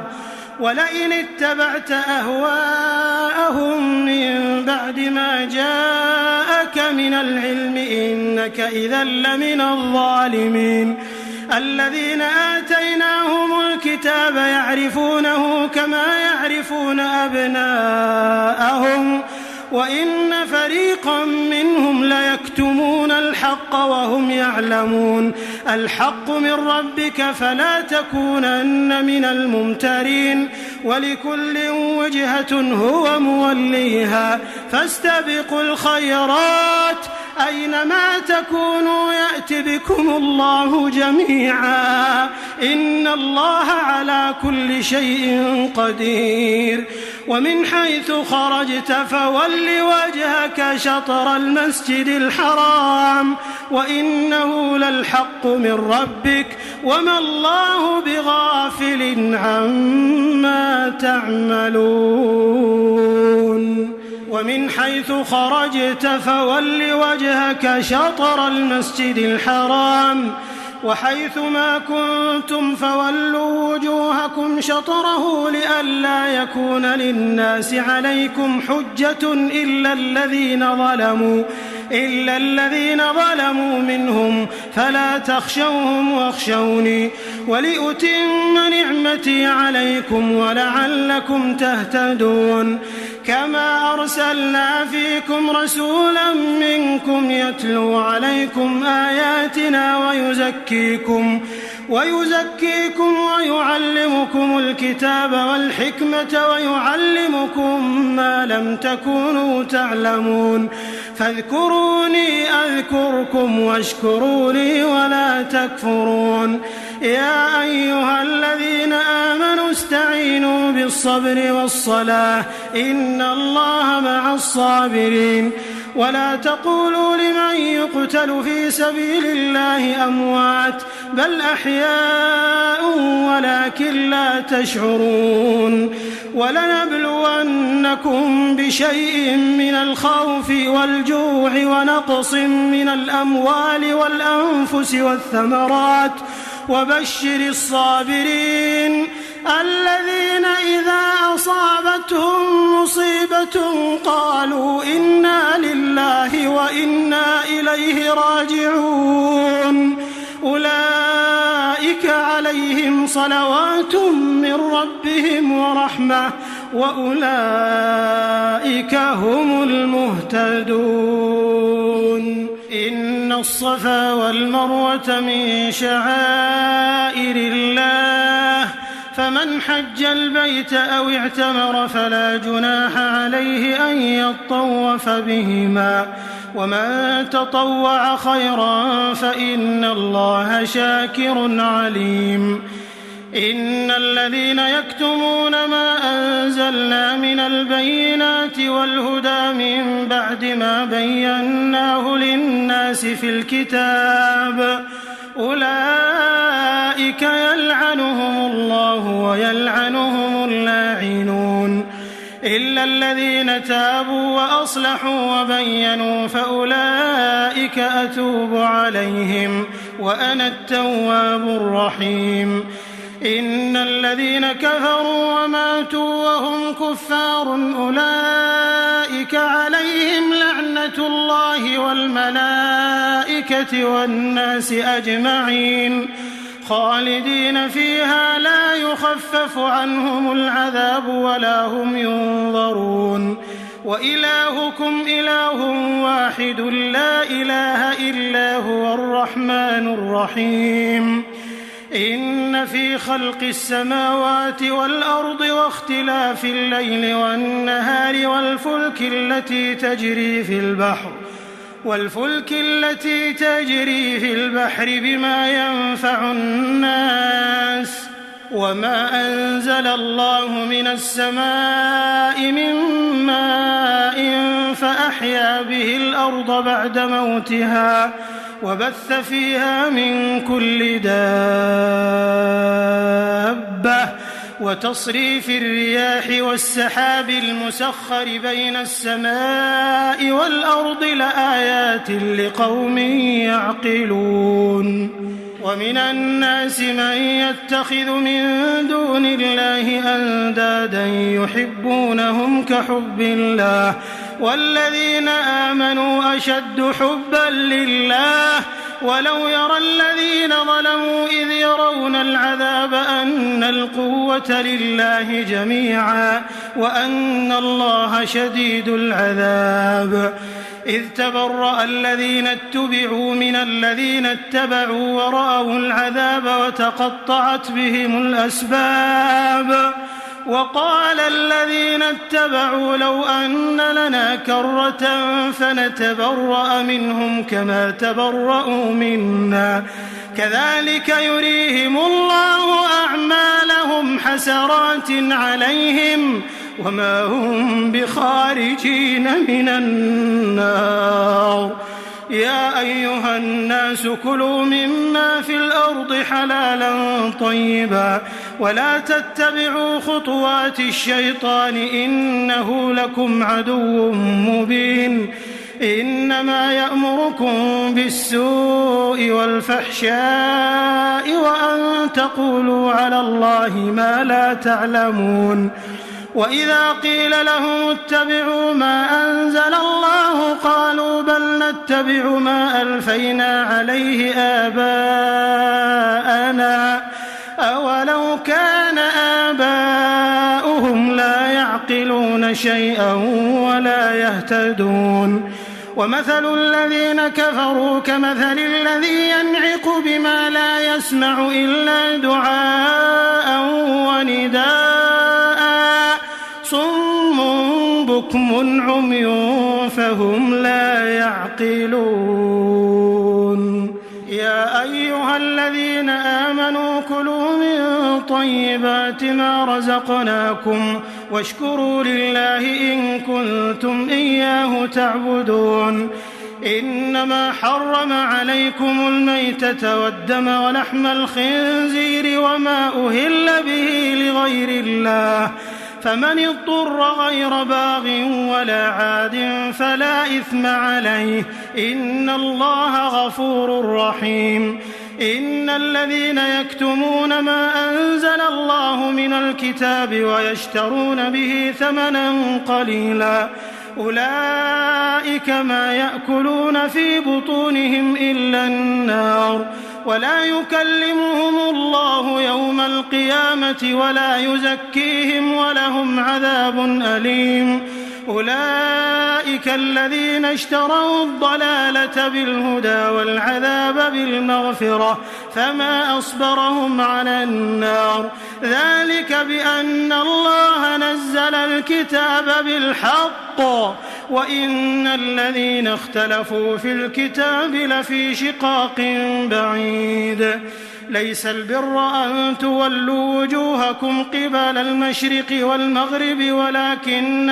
ولئن اتبعت أهواءهم من بعد ما جاءك من العلم إنك إذا لمن الظالمين الذين آتيناهم الكتاب يعرفونه كما يعرفون أبناءهم وإن فريقا منهم ليكتمون الحق وهم يعلمون الحق من ربك فلا تكونن من الممترين ولكل وجهة هو موليها فاستبقوا الخيرات أينما تكونوا يأت بكم الله جميعا إن الله على كل شيء قدير ومن حيث خرجت فول وجهك شطر المسجد الحرام وإنه للحق من ربك وما الله بغافل عما تعملون ومن حيث خرجت فول وجهك شطر المسجد الحرام وحيث ما كنتم فولوا وجوهكم شطره لئلا يكون للناس عليكم حجة إلا الذين ظلموا منهم فلا تخشوهم واخشوني ولأتم نعمتي عليكم ولعلكم تهتدون كما أرسلنا فيكم رسولا منكم يتلو عليكم آياتنا ويزكيكم ويعلمكم الكتاب والحكمة ويعلمكم ما لم تكونوا تعلمون فاذكروني أذكركم واشكروا لي ولا تكفرون يا أيها الذين آمنوا استعينوا بالصبر والصلاة إن الله مع الصابرين ولا تقولوا لمن يقتل في سبيل الله أموات بل أحياء ولكن لا تشعرون ولنبلونكم بشيء من الخوف والجوع ونقص من الأموال والأنفس والثمرات وبشر الصابرين الذين إذا أصابتهم مصيبة قالوا إنا لله وإنا إليه راجعون أولئك عليهم صلوات من ربهم ورحمة وأولئك هم المهتدون إن الصفا والمروة من شعائر الله فمن حج البيت أو اعتمر فلا جناح عليه أن يطوف بهما ومن تطوع خيرا فإن الله شاكر عليم إن الذين يكتمون ما أنزلنا من البينات والهدى من بعد ما بيناه للناس في الكتاب أولئك يلعنهم الله ويلعنهم اللاعنون إلا الذين تابوا وأصلحوا وبينوا فأولئك أتوب عليهم وأنا التواب الرحيم إن الذين كفروا وماتوا وهم كفار أولئك عليهم لعنة الله والملائكة والناس أجمعين خالدين فيها لا يخفف عنهم العذاب ولا هم ينظرون وإلهكم إله واحد لا إله إلا هو الرحمن الرحيم إن في خلق السماوات والأرض واختلاف الليل والنهار والفلك التي تجري في البحر بما ينفع الناس وما أنزل الله من السماء من ماء فأحيا به الأرض بعد موتها وبث فيها من كل دابة وتصريف الرياح والسحاب المسخر بين السماء والأرض لآيات لقوم يعقلون ومن الناس من يتخذ من دون الله أندادا يحبونهم كحب الله والذين آمنوا أشد حبا لله ولو يرى الذين ظلموا إذ يرون العذاب أن القوة لله جميعا وأن الله شديد العذاب إذ تبرأ الذين اتبعوا من الذين اتبعوا ورأوا العذاب وتقطعت بهم الأسباب وقال الذين اتبعوا لو أن لنا كرة فنتبرأ منهم كما تبرأوا منا كذلك يريهم الله أعمالهم حسرات عليهم وما هم بخارجين من النار. يا أيها الناس كلوا مما في الأرض حلالا طيبا ولا تتبعوا خطوات الشيطان إنه لكم عدو مبين. إنما يأمركم بالسوء والفحشاء وأن تقولوا على الله ما لا تعلمون. وإذا قيل لهم اتبعوا ما أنزل الله قالوا بل نتبع ما ألفينا عليه آباءنا أولو كان آباؤهم لا يعقلون شيئا ولا يهتدون. ومثل الذين كفروا كمثل الذي ينعق بما لا يسمع إلا دعاء ونداء صم بكم عمي فهم لا يعقلون. يا أيها الذين آمنوا كلوا من طيبات ما رزقناكم واشكروا لله إن كنتم إياه تعبدون. إنما حرم عليكم الميتة والدم ولحم الخنزير وما أهل به لغير الله فمن اضطر غير باغ ولا عاد فلا إثم عليه إن الله غفور رحيم. إن الذين يكتمون ما أنزل الله من الكتاب ويشترون به ثمنا قليلا أولئك ما يأكلون في بطونهم إلا النار ولا يكلمهم الله يوم القيامة ولا يزكيهم ولهم عذاب أليم. أولئك الذين اشتروا الضلالة بالهدى والعذاب بالمغفرة فما أصبرهم على النار ذلك بأن الله نزل الكتاب بالحق وإن الذين اختلفوا في الكتاب لفي شقاق بعيد. ليس البر أن تولوا وجوهكم قبل المشرق والمغرب ولكن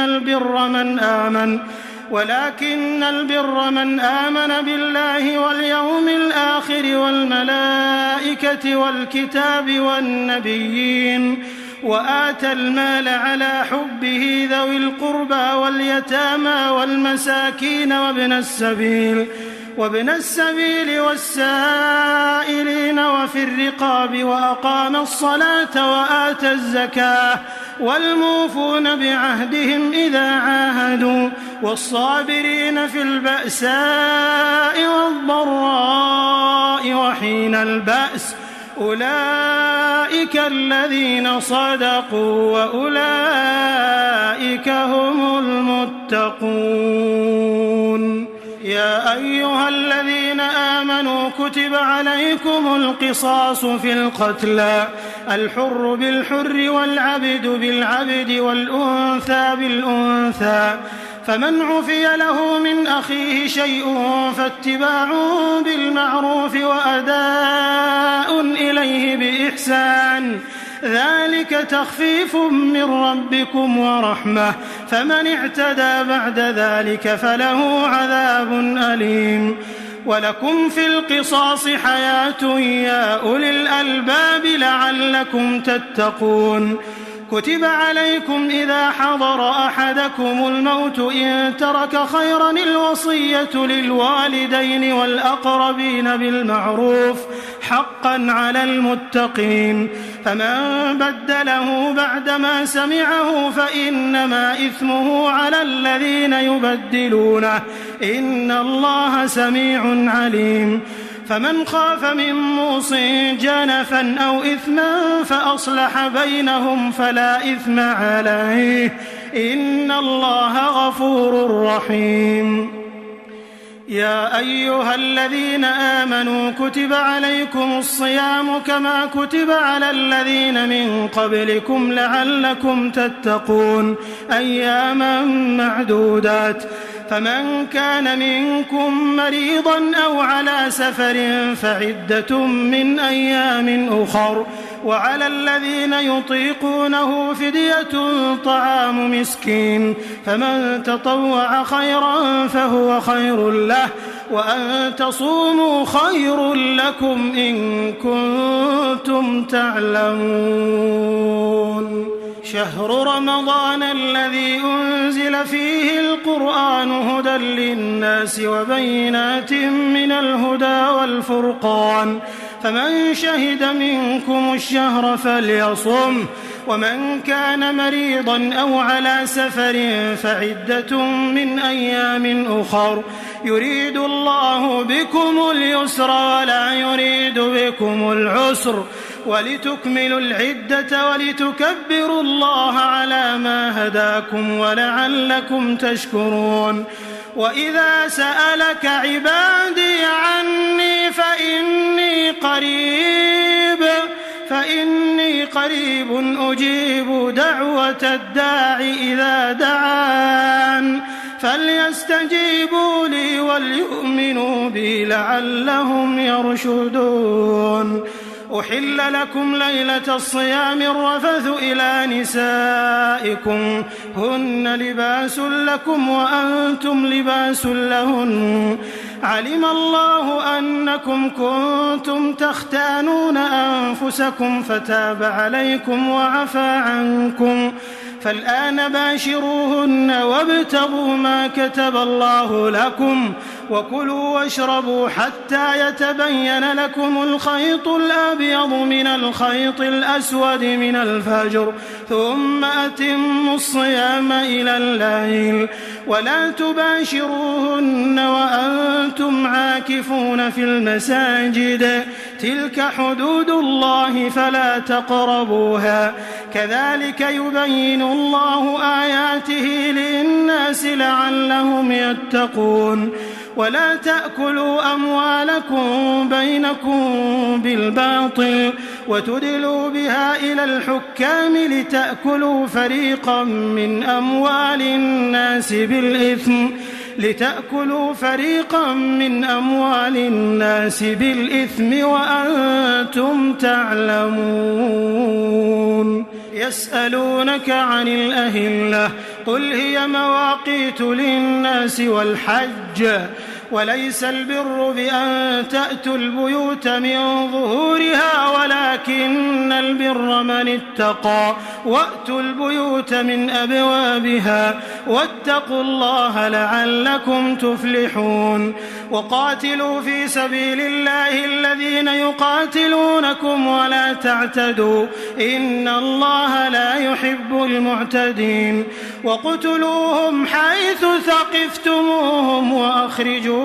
البر من آمن بالله واليوم الآخر والملائكة والكتاب والنبيين وآتى المال على حبه ذوي القربى واليتامى والمساكين وابن السبيل والسائلين وفي الرقاب وأقام الصلاة وآتى الزكاة والموفون بعهدهم إذا عاهدوا والصابرين في البأساء والضراء وحين البأس أولئك الذين صدقوا وأولئك هم المتقون. يا أيها الذين آمنوا كتب عليكم القصاص في القتلى الحر بالحر والعبد بالعبد والأنثى بالأنثى فمن عفي له من أخيه شيء فاتباع بالمعروف وأداء إليه بإحسان ذلك تخفيف من ربكم ورحمة فمن اعتدى بعد ذلك فله عذاب أليم. ولكم في القصاص حياة يا أولي الألباب لعلكم تتقون. كتب عليكم إذا حضر أحدكم الموت إن ترك خيرا الوصية للوالدين والأقربين بالمعروف حقا على المتقين فمن بدله بعدما سمعه فإنما إثمه على الذين يبدلونه إن الله سميع عليم. فمن خاف من موص جنفا أو إثما فأصلح بينهم فلا إثم عليه إن الله غفور رحيم. يا أيها الذين آمنوا كتب عليكم الصيام كما كتب على الذين من قبلكم لعلكم تتقون أياما معدودات فمن كان منكم مريضا أو على سفر فعدة من أيام أخر وعلى الذين يطيقونه فدية طعام مسكين فمن تطوع خيرا فهو خير له وأن تصوموا خير لكم إن كنتم تعلمون شهر رمضان الذي أنزل فيه القرآن هدى للناس وبينات من الهدى والفرقان فمن شهد منكم الشهر فليصم ومن كان مريضا أو على سفر فعدة من أيام أخر يريد الله بكم اليسر ولا يريد بكم العسر ولتكملوا العدة ولتكبروا الله على ما هداكم ولعلكم تشكرون وإذا سألك عبادي عني فإني قريب أجيب دعوة الداع إذا دعان فليستجيبوا لي وليؤمنوا بي لعلهم يرشدون أحل لكم ليلة الصيام الرفث إلى نسائكم هن لباس لكم وأنتم لباس لهن علم الله أنكم كنتم تختانون أنفسكم فتاب عليكم وعفى عنكم فالآن باشروهن وابتغوا ما كتب الله لكم وكلوا واشربوا حتى يتبين لكم الخيط الأبيض من الخيط الأسود من الفجر ثم أتموا الصيام إلى الليل ولا تباشروهن وأنتم عاكفون في المساجد تلك حدود الله فلا تقربوها كذلك يبين الله آياته للناس لعلهم يتقون ولا تأكلوا أموالكم بينكم بالباطل وتدلوا بها إلى الحكام لتأكلوا فريقا من أموال الناس بالإثم وأنتم تعلمون يسألونك عن الأهلة قل هي مواقيت للناس والحج وليس البر بأن تأتوا البيوت من ظهورها ولكن البر من اتقى وأتوا البيوت من أبوابها واتقوا الله لعلكم تفلحون وقاتلوا في سبيل الله الذين يقاتلونكم ولا تعتدوا إن الله لا يحب المعتدين وقتلوهم حيث ثقفتموهم وأخرجوهم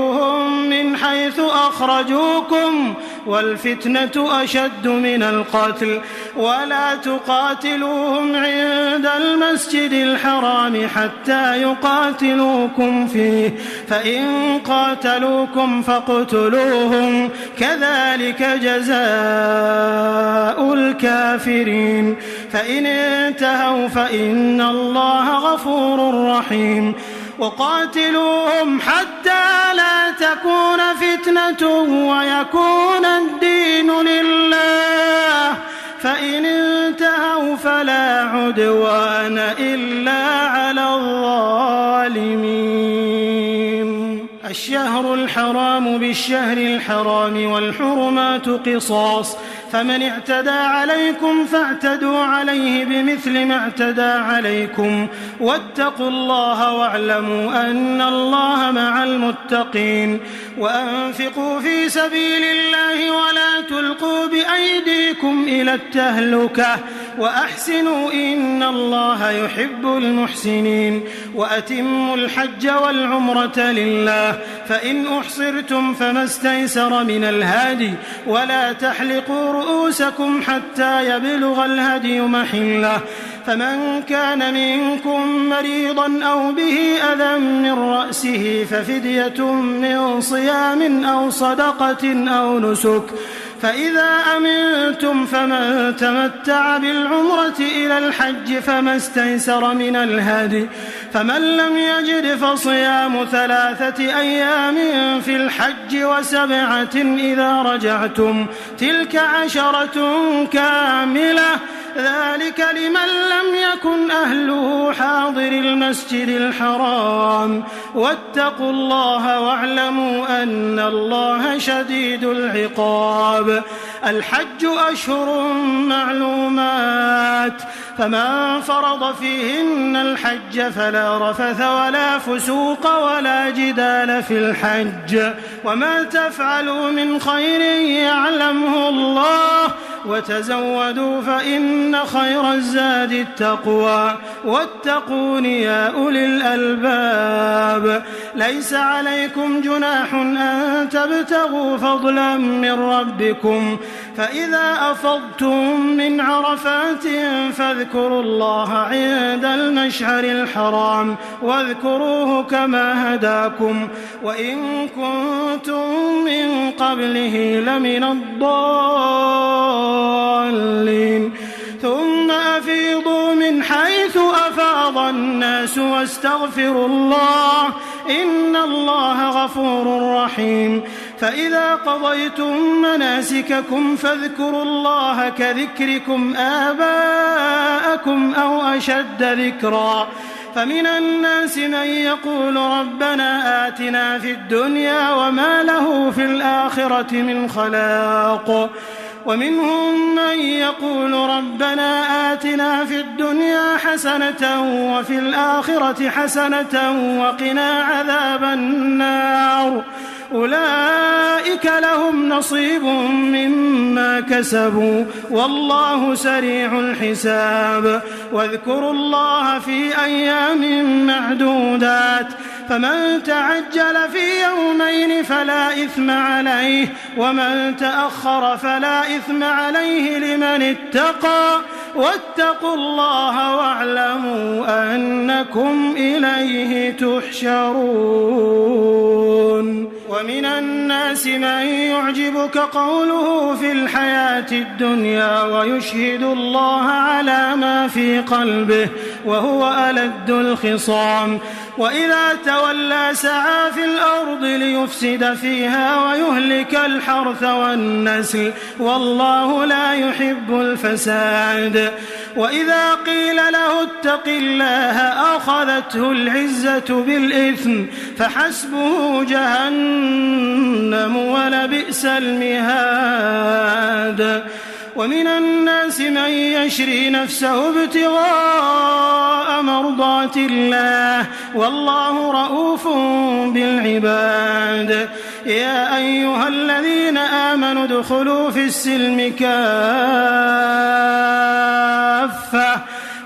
من حيث أخرجوكم والفتنة أشد من القتل ولا تقاتلوهم عند المسجد الحرام حتى يقاتلوكم فيه فإن قاتلوكم فاقتلوهم كذلك جزاء الكافرين فإن انتهوا فإن الله غفور رحيم وقاتلوهم حتى لا تكون فتنة ويكون الدين لله فإن انتهوا فلا عدوان إلا على الظالمين الشهر الحرام بالشهر الحرام والحرمات قصاص فمن اعتدى عليكم فاعتدوا عليه بمثل ما اعتدى عليكم واتقوا الله واعلموا أن الله مع المتقين وأنفقوا في سبيل الله ولا تلقوا بأيديكم إلى التهلكة وأحسنوا إن الله يحب المحسنين وأتموا الحج والعمرة لله فإن أحصرتم فما استيسر من الهدي ولا تحلقوا رؤوسكم حتى يبلغ الهدي محله فمن كان منكم مريضا أو به أذى من رأسه ففدية من صيام أو صدقة أو نسك فإذا أمنتم فمن تمتع بالعمرة إلى الحج فما استيسر من الهدي فمن لم يجد فصيام 3 أيام في الحج و7 إذا رجعتم تلك 10 كاملة ذلك لمن لم يكن أهله حاضر المسجد الحرام واتقوا الله واعلموا أن الله شديد العقاب الحج أشهر معلومات فمن فرض فيهن الحج فلا رفث ولا فسوق ولا جدال في الحج وما تفعلوا من خير يعلمه الله وتزودوا فإن خير الزاد التقوى واتقون يا أولي الألباب ليس عليكم جناح أن تبتغوا فضلا من ربكم فإذا أفضتم من عرفات فاذكروا الله عند المشعر الحرام واذكروه كما هداكم وإن كنتم من قبله لمن الضالين ثم أفيضوا من حيث أفاض الناس واستغفروا الله إن الله غفور رحيم فإذا قضيتم مناسككم فاذكروا الله كذكركم آباءكم أو أشد ذكرا فمن الناس من يقول ربنا آتنا في الدنيا وما له في الآخرة من خلاق ومنهم من يقول ربنا آتنا في الدنيا حسنة وفي الآخرة حسنة وقنا عذاب النار أولئك لهم نصيب مما كسبوا والله سريع الحساب واذكروا الله في أيام معدودات فمن تعجل في يومين فلا إثم عليه ومن تأخر فلا إثم عليه لمن اتقى واتقوا الله واعلموا أنكم إليه تحشرون ومن الناس من يعجبك قوله في الحياة الدنيا ويشهد الله على ما في قلبه وهو ألد الخصام وإذا تولى سعى في الأرض ليفسد فيها ويهلك الحرث والنسل والله لا يحب الفساد وإذا قيل له اتق الله أخذته العزة بالإثم فحسبه جهنم ولبئس المهاد ومن الناس من يشري نفسه ابتغاء مرضات الله والله رؤوف بالعباد يا أيها الذين آمنوا ادخلوا في السلم كافة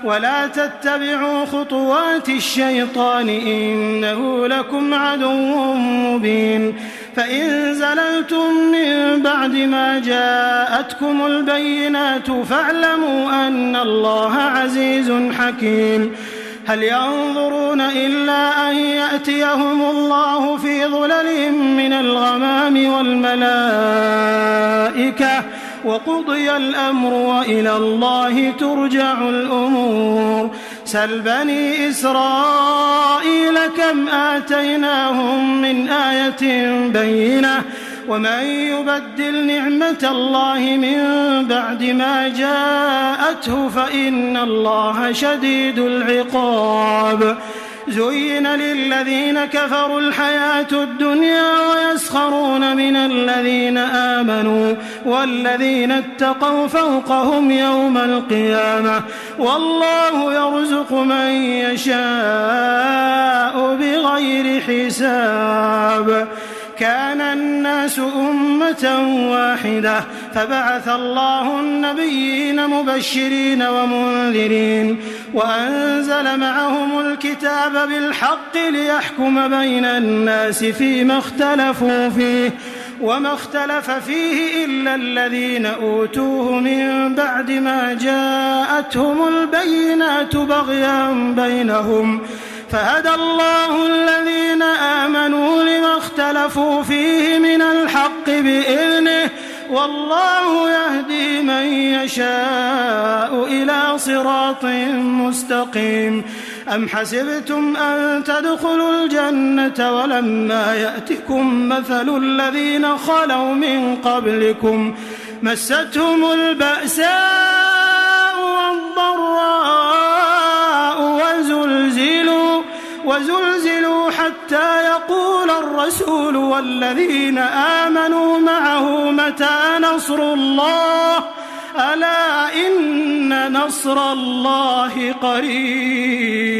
ولا تتبعوا خطوات الشيطان إنه لكم عدو مبين فإن زللتم من بعد ما جاءتكم البينات فاعلموا أن الله عزيز حكيم هل ينظرون إلا أن يأتيهم الله في ظلل من الغمام والملائكة وقضي الأمر وإلى الله ترجع الأمور سل بني إسرائيل كم آتيناهم من آية بينة ومن يبدل نعمة الله من بعد ما جاءته فإن الله شديد العقاب زين للذين كفروا الحياة الدنيا ويسخرون من الذين آمنوا والذين اتقوا فوقهم يوم القيامة والله يرزق من يشاء بغير حساب كان الناس أمة واحدة فبعث الله النبيين مبشرين ومنذرين وأنزل معهم الكتاب بالحق ليحكم بين الناس فيما اختلفوا فيه وما اختلف فيه إلا الذين أوتوه من بعد ما جاءتهم البينات بغيا بينهم فهدى الله الذين آمنوا لما اختلفوا فيه من الحق بإذنه والله يهدي من يشاء إلى صراط مستقيم. أم حسبتم أن تدخلوا الجنة ولما يأتكم مثل الذين خلوا من قبلكم مستهم البأساء والضراء وزلزلوا حتى يقول الرسول والذين آمنوا معه متى نصر الله ألا إن نصر الله قريب.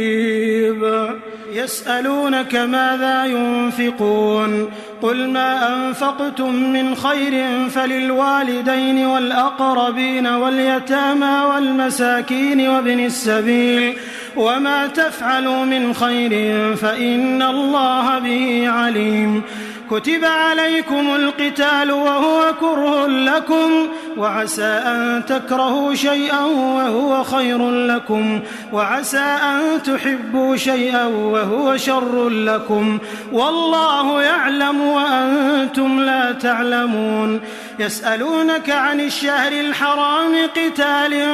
يسألونك ماذا ينفقون قل ما أنفقتم من خير فللوالدين والأقربين واليتامى والمساكين وابن السبيل وما تفعلوا من خير فإن الله به عليم. كتب عليكم القتال وهو كره لكم وعسى أن تكرهوا شيئا وهو خير لكم وعسى أن تحبوا شيئا وهو شر لكم والله يعلم وأنتم لا تعلمون. يسألونك عن الشهر الحرام قتال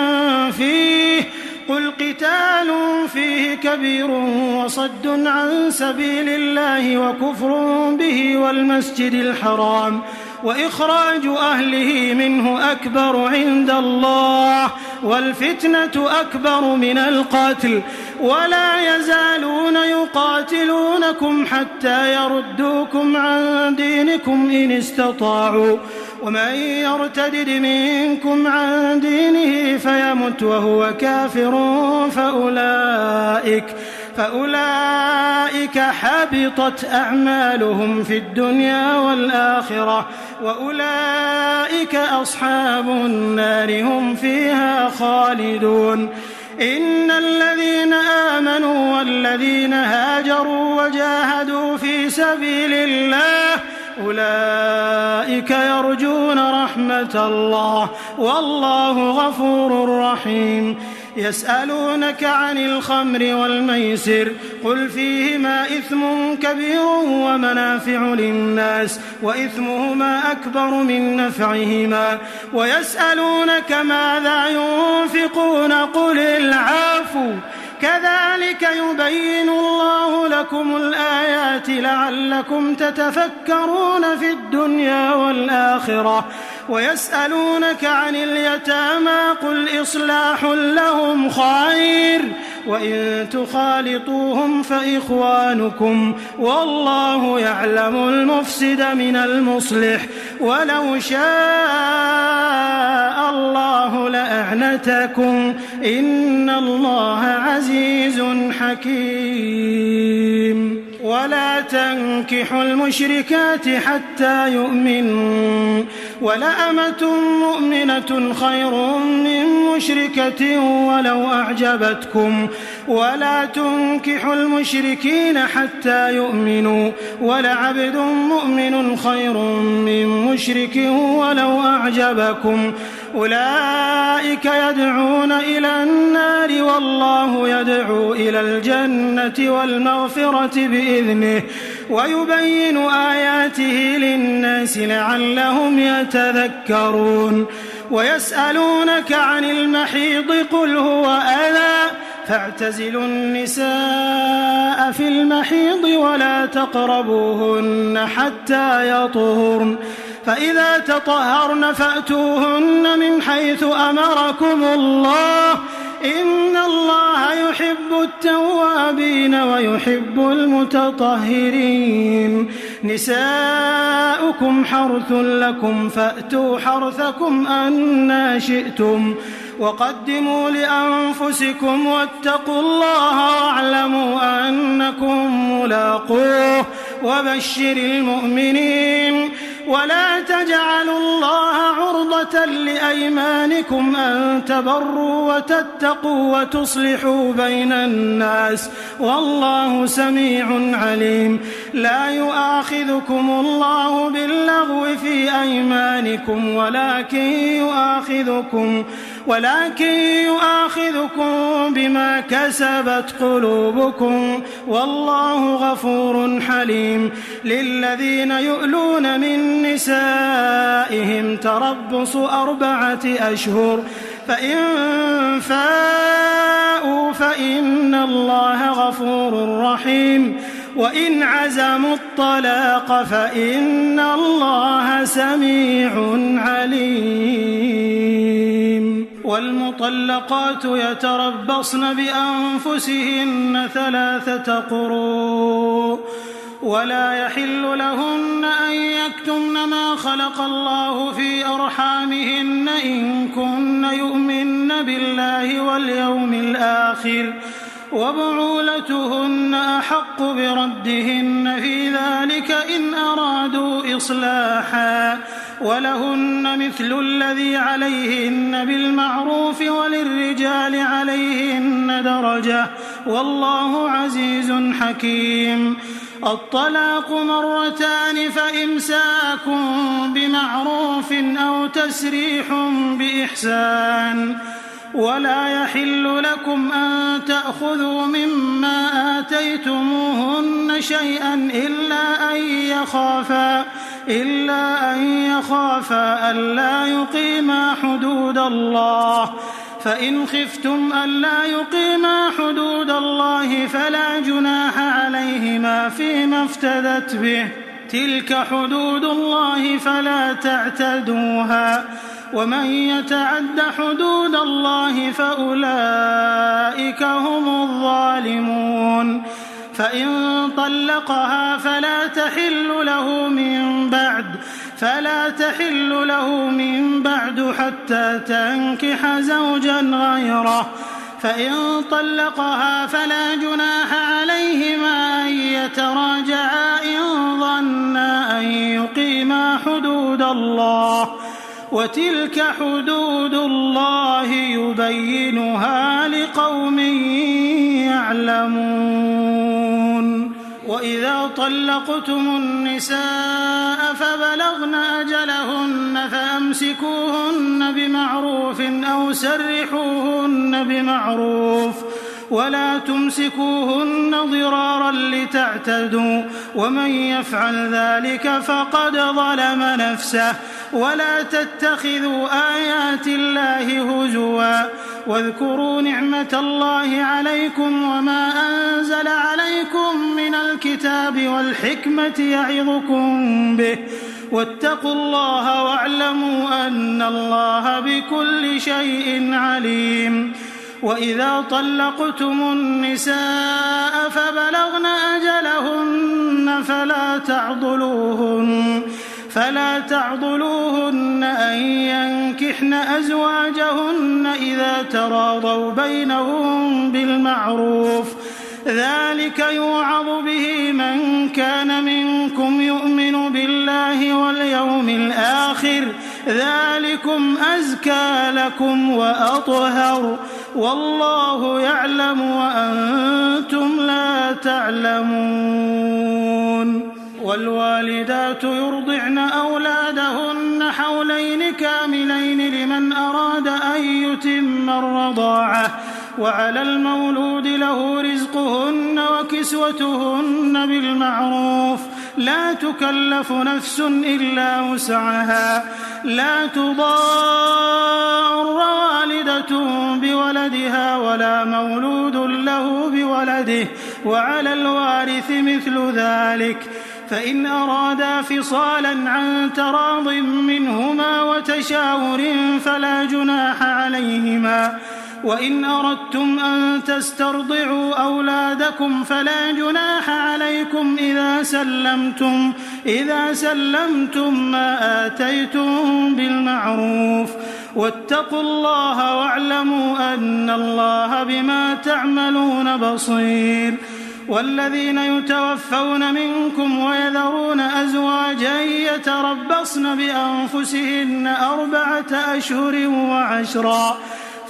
فيه قل قتال فيه كبير وصد عن سبيل الله وكفر به والمسجد الحرام وإخراج أهله منه أكبر عند الله والفتنة أكبر من القتل ولا يزالون يقاتلونكم حتى يردوكم عن دينكم إن استطاعوا ومن يرتدد منكم عن دينه فيمت وهو كافر فأولئك حبطت أعمالهم في الدنيا والآخرة وأولئك أصحاب النار هم فيها خالدون. إن الذين آمنوا والذين هاجروا وجاهدوا في سبيل الله أولئك يرجون رحمة الله والله غفور رحيم. يسألونك عن الخمر والميسر قل فيهما إثم كبير ومنافع للناس وإثمهما أكبر من نفعهما ويسألونك ماذا ينفقون قل العفو كذلك يبين الله لكم الآيات لعلكم تتفكرون في الدنيا والآخرة. ويسألونك عن اليتامى قل إصلاح لهم خير وإن تخالطوهم فإخوانكم والله يعلم المفسد من المصلح ولو شاء الله لأعنتكم إن الله عزيز حكيم. ولا تنكحوا المشركات حتى يؤمنوا ولأمة مؤمنة خير من مشركة ولو أعجبتكم ولا تنكحوا المشركين حتى يؤمنوا ولعبد مؤمن خير من مشرك ولو أعجبكم أولئك يدعون إلى النار والله يدعو إلى الجنة والمغفرة بإذنه ويبين آياته للناس لعلهم يتذكرون. ويسألونك عن المحيض قل هو أذى فاعتزلوا النساء في المحيض ولا تقربوهن حتى يطهرن فإذا تطهرن فأتوهن من حيث أمركم الله إن الله يحب التوابين ويحب المتطهرين. نساؤكم حرث لكم فأتوا حرثكم أنى شئتم وقدموا لأنفسكم واتقوا الله واعلموا أنكم ملاقوه وبشر المؤمنين. ولا تجعلوا الله عرضة لأيمانكم أن تبروا وتتقوا وتصلحوا بين الناس والله سميع عليم. لا يؤاخذكم الله باللغو في أيمانكم ولكن يؤاخذكم بما كسبت قلوبكم والله غفور حليم. للذين يؤلون من نسائهم تربص 4 أشهر فإن فاءوا فإن الله غفور رحيم وإن عزموا الطلاق فإن الله سميع عليم. والمطلقات يتربصن بأنفسهن 3 قروء ولا يحل لهن أن يكتمن ما خلق الله في أرحامهن إن كن يؤمن بالله واليوم الآخر وبعولتهن أحق بردهن في ذلك إن أرادوا إصلاحا ولهن مثل الذي عليهن بالمعروف وللرجال عليهن درجة والله عزيز حكيم. الطلاق 2 فإمساك بمعروف أو تسريح بإحسان. ولا يحل لكم أن تأخذوا مما آتيتموهن شيئا إلا أن يخافا ألا يقيما حدود الله. فإن خفتم ألا يقيما حدود الله فلا جناح عليهما فيما افتدت به. تلك حدود الله فلا تعتدوها ومن يتعد حدود الله فأولئك هم الظالمون. فإن طلقها فلا تحل له من بعد حتى تنكح زوجا غيره. فإن طلقها فلا جناح عليهما أن يتراجعا إن ظنا أن يقيما حدود الله وتلك حدود الله يبينها لقوم يعلمون. وإذا طلقتم النساء فبلغن أجلهن فأمسكوهن بمعروف أو سرحوهن بمعروف ولا تمسكوهن ضرارا لتعتدوا ومن يفعل ذلك فقد ظلم نفسه. ولا تتخذوا آيات الله هزوا واذكروا نعمة الله عليكم وما أنزل عليكم من الكتاب والحكمة يعظكم به واتقوا الله واعلموا أن الله بكل شيء عليم. وإذا طلقتم النساء فبلغن أجلهن فلا تعضلوهن أن ينكحن أزواجهن إذا تراضوا بينهم بالمعروف. ذلك يوعظ به من كان منكم يؤمن بالله واليوم الآخر ذلكم أزكى لكم وأطهر والله يعلم وأنتم لا تعلمون. والوالدات يرضعن أولادهن حولين كاملين لمن أراد أن يتم الرضاعة وعلى المولود له رزقهن وكسوتهن بالمعروف لا تكلف نفس إلا وسعها. لا تضار والدة بولدها ولا مولود له بولده وعلى الوارث مثل ذلك. فإن أرادا فصالا عن تراض منهما وتشاور فلا جناح عليهما. وإن أردتم أن تسترضعوا أولادكم فلا جناح عليكم إذا سلمتم ما آتيتم بالمعروف واتقوا الله واعلموا أن الله بما تعملون بصير. والذين يتوفون منكم ويذرون أزواجا يتربصن بأنفسهن 4 أشهر و10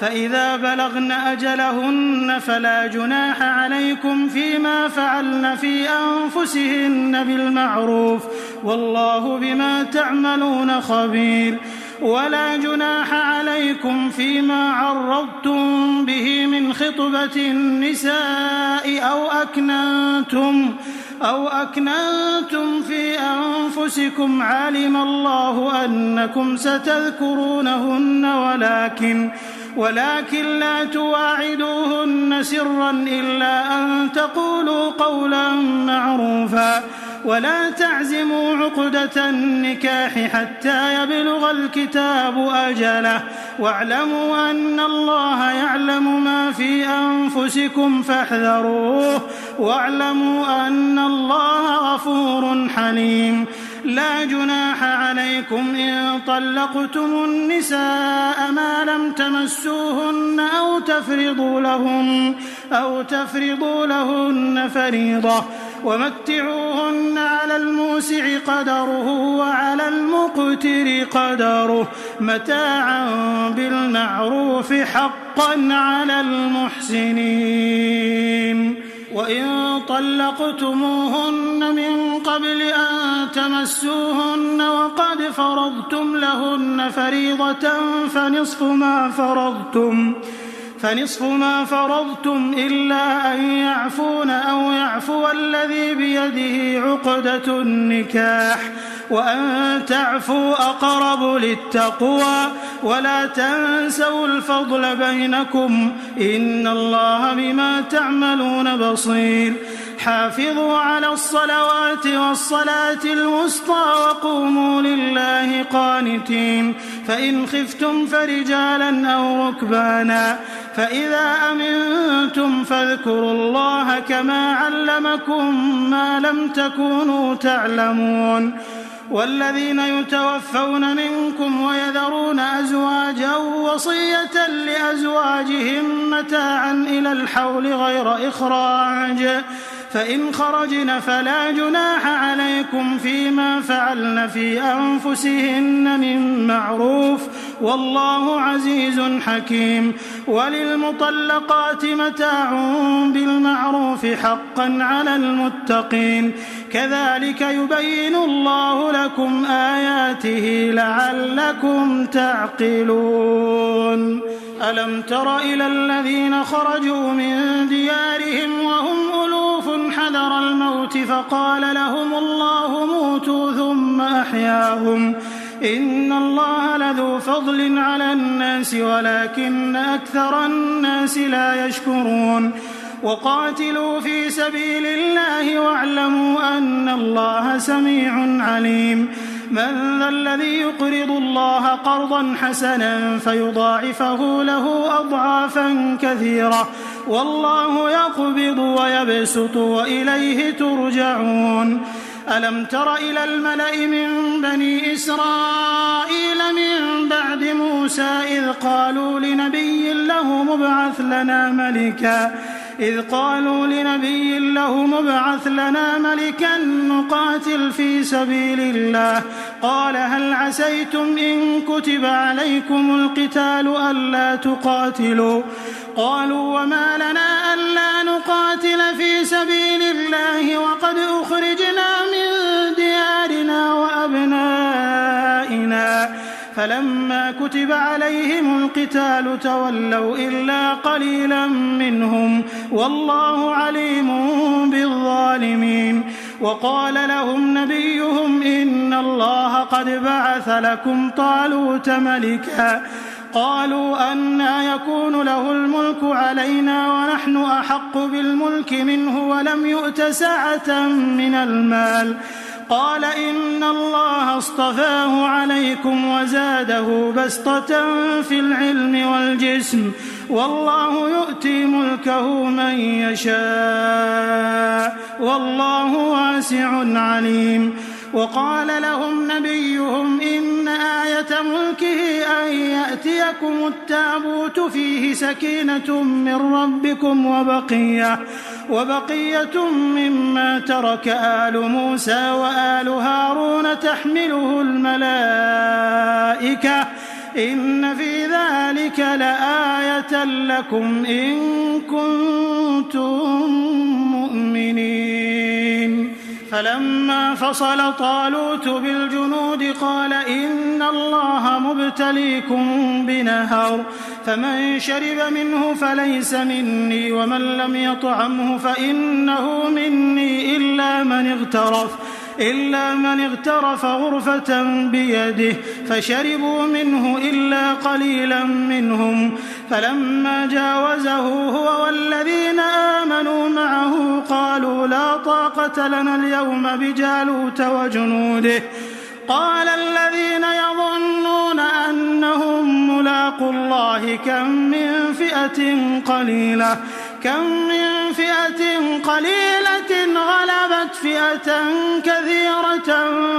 فإذا بلغن أجلهن فلا جناح عليكم فيما فعلن في أنفسهن بالمعروف والله بما تعملون خبير ولا جناح عليكم فيما عرضتم به من خطبة النساء أو أكننتم في أنفسكم علم الله أنكم ستذكرونهن ولكن لا تواعدوهن سرا إلا أن تقولوا قولا معروفا ولا تعزموا عقدة النكاح حتى يبلغ الكتاب أجله واعلموا أن الله يعلم ما في أنفسكم فاحذروه واعلموا أن الله غفور حليم لا جناح عليكم إن طلقتم النساء ما لم تمسوهن أو تفرضوا لهن فريضة ومتعوهن على الموسع قدره وعلى المقتر قدره متاعا بالمعروف حقا على المحسنين وإن طلقتموهن من قبل أن تمسوهن وقد فرضتم لهن فريضة فنصف ما فرضتم إلا أن يعفون أو يعفو الذي بيده عقدة النكاح وأن تعفوا أقرب للتقوى ولا تنسوا الفضل بينكم إن الله بما تعملون بصير حافظوا على الصلوات والصلاة الوسطى وقوموا لله قانتين فإن خفتم فرجالا أو ركبانا فإذا أمنتم فاذكروا الله كما علمكم ما لم تكونوا تعلمون والذين يتوفون منكم ويذرون أزواجا وصية لأزواجهم متاعا إلى الحول غير إخراج فإن خرجن فلا جناح عليكم فيما فعلن في أنفسهن من معروف والله عزيز حكيم وللمطلقات متاع بالمعروف حقا على المتقين كذلك يبين الله لكم آياته لعلكم تعقلون ألم تر إلى الذين خرجوا من ديارهم وهم ألوف حذر الموت فقال لهم الله موتوا ثم أحياهم إن الله لذو فضل على الناس ولكن أكثر الناس لا يشكرون وقاتلوا في سبيل الله واعلموا أن الله سميع عليم من ذا الذي يقرض الله قرضا حسنا فيضاعفه له أضعافا كثيرة والله يقبض ويبسط وإليه ترجعون ألم تر إلى الملأ من بني إسرائيل من بعد موسى إذ قالوا لنبي له مبعث لنا ملكا نقاتل في سبيل الله قال هل عسيتم إن كتب عليكم القتال ألا تقاتلوا قالوا وما لنا ألا نقاتل في سبيل الله وقد أخرجنا من ديارنا وأبنائنا فلما كتب عليهم القتال تولوا إلا قليلا منهم والله عليم بالظالمين وقال لهم نبيهم إن الله قد بعث لكم طالوت ملكا قالوا أنى يكون له الملك علينا ونحن أحق بالملك منه ولم يؤت سعة من المال قال إن الله اصطفاه عليكم وزاده بسطة في العلم والجسم والله يؤتي ملكه من يشاء والله واسع عليم وقال لهم نبيهم إن آية ملكه أن يأتيكم التابوت فيه سكينة من ربكم وبقية مما ترك آل موسى وآل هارون تحمله الملائكة إن في ذلك لآية لكم إن كنتم مؤمنين. فلما فصل طالوت بالجنود قال إن الله مبتليكم بنهر فمن شرب منه فليس مني ومن لم يطعمه فإنه مني إلا من اغترف غرفة بيده فشربوا منه إلا قليلا منهم. فلما جاوزه هو والذين آمنوا معه قالوا لا طاقة لنا اليوم بجالوت وجنوده. قال الذين يظنون أنهم ملاقو الله كم من فئة قليلة غلبت فئة كثيرة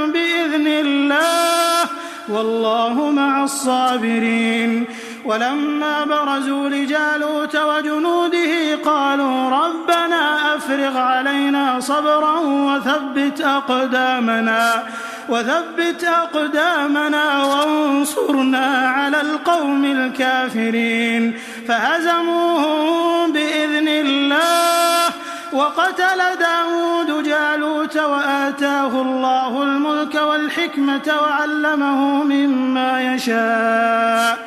بإذن الله والله مع الصابرين. ولما برزوا لجالوت وجنوده قالوا ربنا أفرغ علينا صبرا وثبت أقدامنا وانصرنا على القوم الكافرين. فهزموهم بإذن الله وقتل داود جالوت وآتاه الله الملك والحكمة وعلمه مما يشاء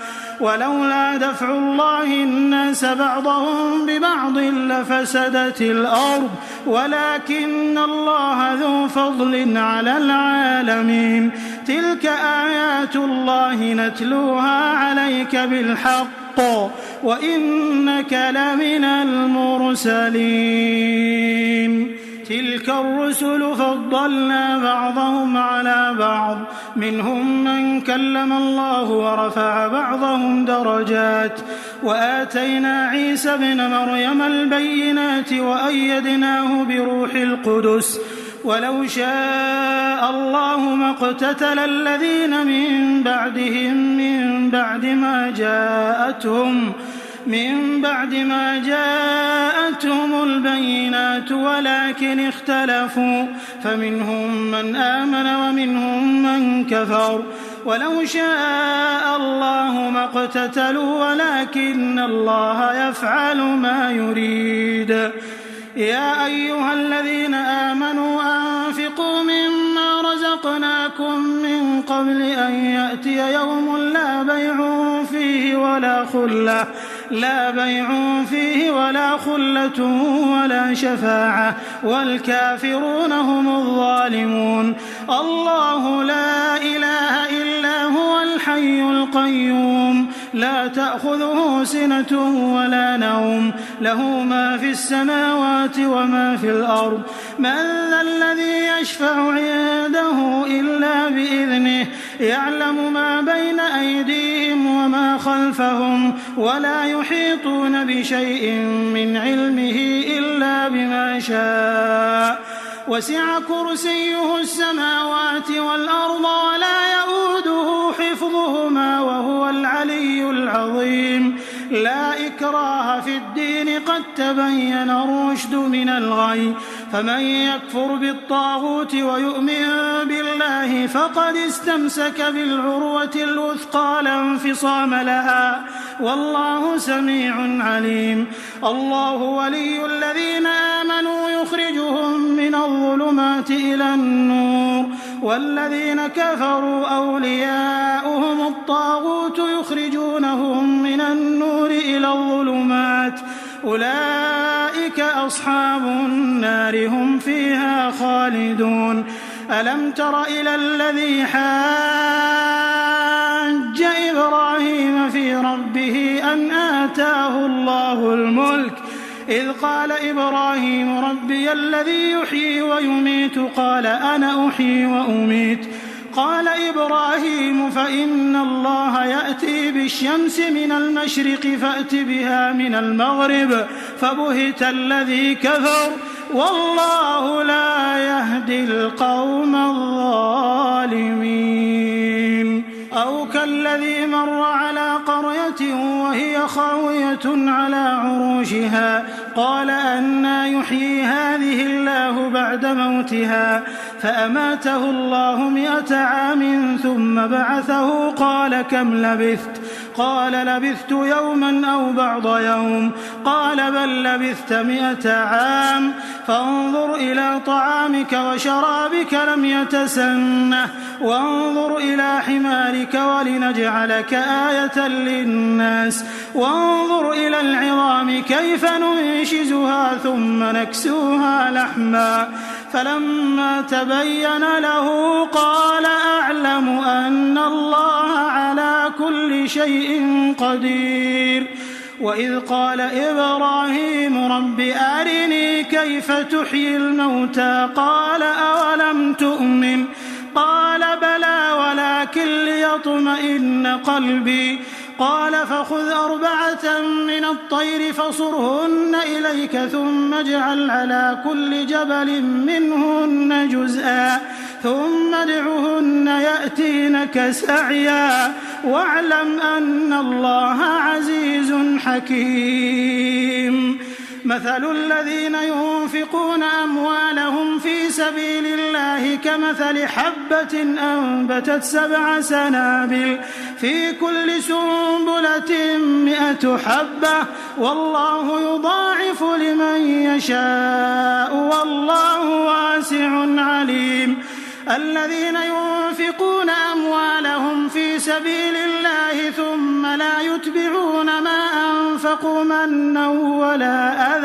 ولولا دفع الله الناس بعضهم ببعض لفسدت الأرض ولكن الله ذو فضل على العالمين. تلك آيات الله نتلوها عليك بالحق وإنك لمن المرسلين. تلك الرسل فضلنا بعضهم على بعض منهم من كلم الله ورفع بعضهم درجات وآتينا عيسى ابن مريم البينات وأيدناه بروح القدس ولو شاء الله ما اقتتل الذين من بعدهم من بعد ما جاءتهم البينات ولكن اختلفوا فمنهم من آمن ومنهم من كفر ولو شاء الله ما اقتتلوا ولكن الله يفعل ما يريد. يا أيها الذين آمنوا أنفقوا مما رزقناكم من قبل أن يأتي يوم لا بيع فيه ولا خلة ولا شفاعة والكافرون هم الظالمون. الله لا إله إلا هو الحي القيوم لا تأخذه سنة ولا نوم له ما في السماوات وما في الأرض. من ذا الذي يشفع عنده إلا بإذنه يعلم ما بين أيديهم وما خلفهم ولا يحيطون بشيء من علمه إلا بما شاء وسع كرسيه السماوات والأرض ولا يؤوده حفظهما وهو العلي العظيم. لا إكراه في الدين قد تبين الرشد من الغي فمن يكفر بالطاغوت ويؤمن بالله فقد استمسك بالعروة الوثقى لا انفصام لها والله سميع عليم. الله ولي الذين آمنوا يخرجهم من الظلمات إلى النور والذين كفروا أولياؤهم الطاغوت يخرجونهم من النور إلى الظلمات أولئك أصحاب النار هم فيها خالدون. ألم تر إلى الذي حاج إبراهيم في ربه أن آتاه الله الملك إذ قال إبراهيم ربي الذي يحيي ويميت قال أنا أحيي وأميت قال إبراهيم فإن الله يأتي بالشمس من المشرق فأت بها من المغرب فبهت الذي كفر والله لا يهدي القوم الظالمين. أو كالذي مر على قرية وهي خاوية على عروشها قال أنى يحيي هذه الله بعد موتها فأماته الله 100 عام ثم بعثه قال كم لبثت قال لبثت يوما أو بعض يوم قال بل لبثت 100 عام فانظر إلى طعامك وشرابك لم يتسنه وانظر إلى حمارك ولنجعلك آية للناس وانظر إلى العظام كيف ننشزها ثم نكسوها لحما فلما تبين له قال أعلم أن الله على كل شيء قدير وإذ قال إبراهيم رب أرني كيف تحيي الموتى قال أولم تؤمن قال بلى ولكن ليطمئن قلبي قال فخذ 4 من الطير فصرهن إليك ثم اجعل على كل جبل منهن جزءا ثم ادعهن يأتينك سعيا واعلم أن الله عزيز حكيم مثل الذين ينفقون أموالهم في سبيل الله كمثل حبة أنبتت 7 سنابل في كل سنبلة 100 حبة والله يضاعف لمن يشاء والله واسع عليم الذين ينفقون أموالهم في سبيل الله ثم لا يتبعون ما أنفقوا منا ولا أذى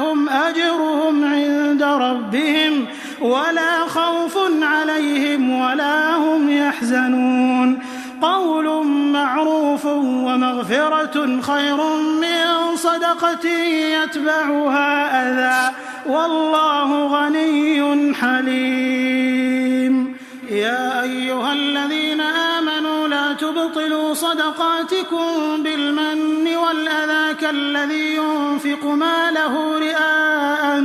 لهم أجرهم عند ربهم ولا خوف عليهم ولا هم يحزنون قول معروف ومغفرة خير من صدقة يتبعها أذى والله غني حليم يا أيها الذين آمنوا لا تبطلوا صدقاتكم بالمن والأذى كالذي ينفق ماله رئاء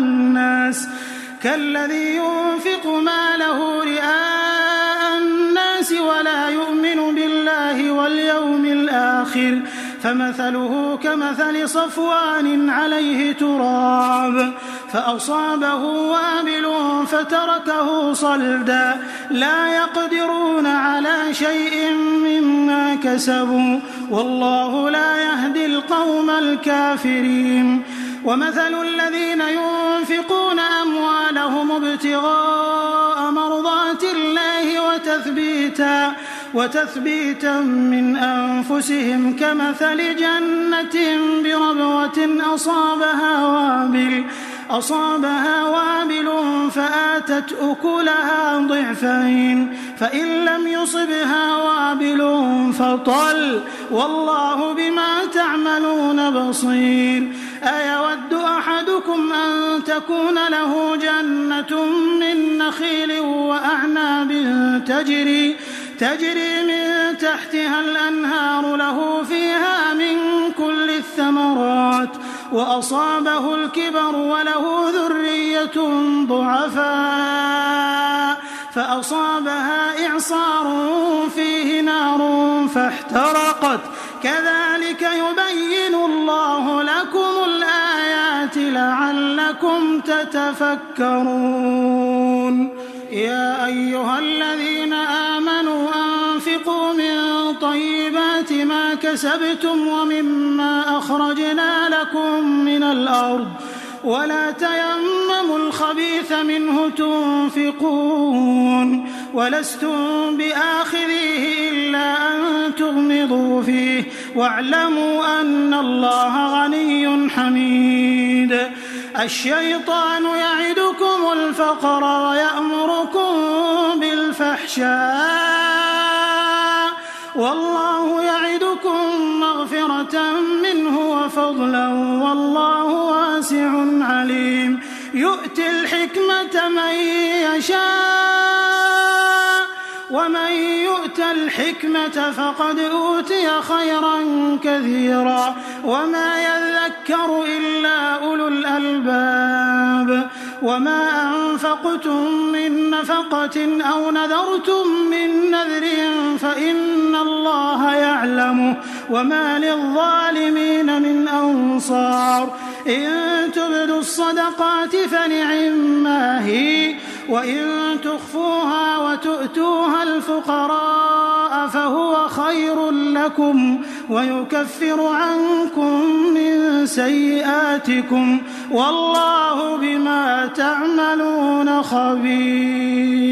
الناس ولا يؤمن بالله واليوم الآخر فمثله كمثل صفوان عليه تراب فأصابه وابل فتركه صلدا لا يقدرون على شيء مما كسبوا والله لا يهدي القوم الكافرين ومثل الذين ينفقون أموالهم ابتغاء مرضات الله وتثبيتا من أنفسهم كمثل جنة بربوة أصابها وابل فآتت أكلها ضعفين فإن لم يصبها وابل فطل والله بما تعملون بصير أيود أحدكم أن تكون له جنة من نخيل وأعناب تجري من تحتها الأنهار له فيها من كل الثمرات وأصابه الكبر وله ذرية ضعفاء فأصابها إعصار فيه نار فاحترقت كذلك يبين الله لكم الآيات لعلكم تتفكرون يا أيها الذين آمنوا أنفقوا من طيبات ما كسبتم ومما أخرجنا لكم من الأرض ولا تيمموا الخبيث منه تنفقون ولستم بآخذيه إلا أن تغمضوا فيه واعلموا أن الله غني حميد الشيطان يعدكم الفقر ويأمركم بالفحشاء والله يعدكم مغفرة منه وفضلا والله واسع عليم يؤتي الحكمة من يشاء ومن يؤت الحكمة فقد أوتي خيرا كثيرا وما يذكر إلا أولو الألباب وما أنفقتم من نفقة أو نذرتم من نذر فإن الله يعلمه وما للظالمين من أنصار إن تبدوا الصدقات فنعما هي وإن تخفوها وتؤتوها الفقراء فهو خير لكم ويكفر عنكم من سيئاتكم والله بما تعملون خبير.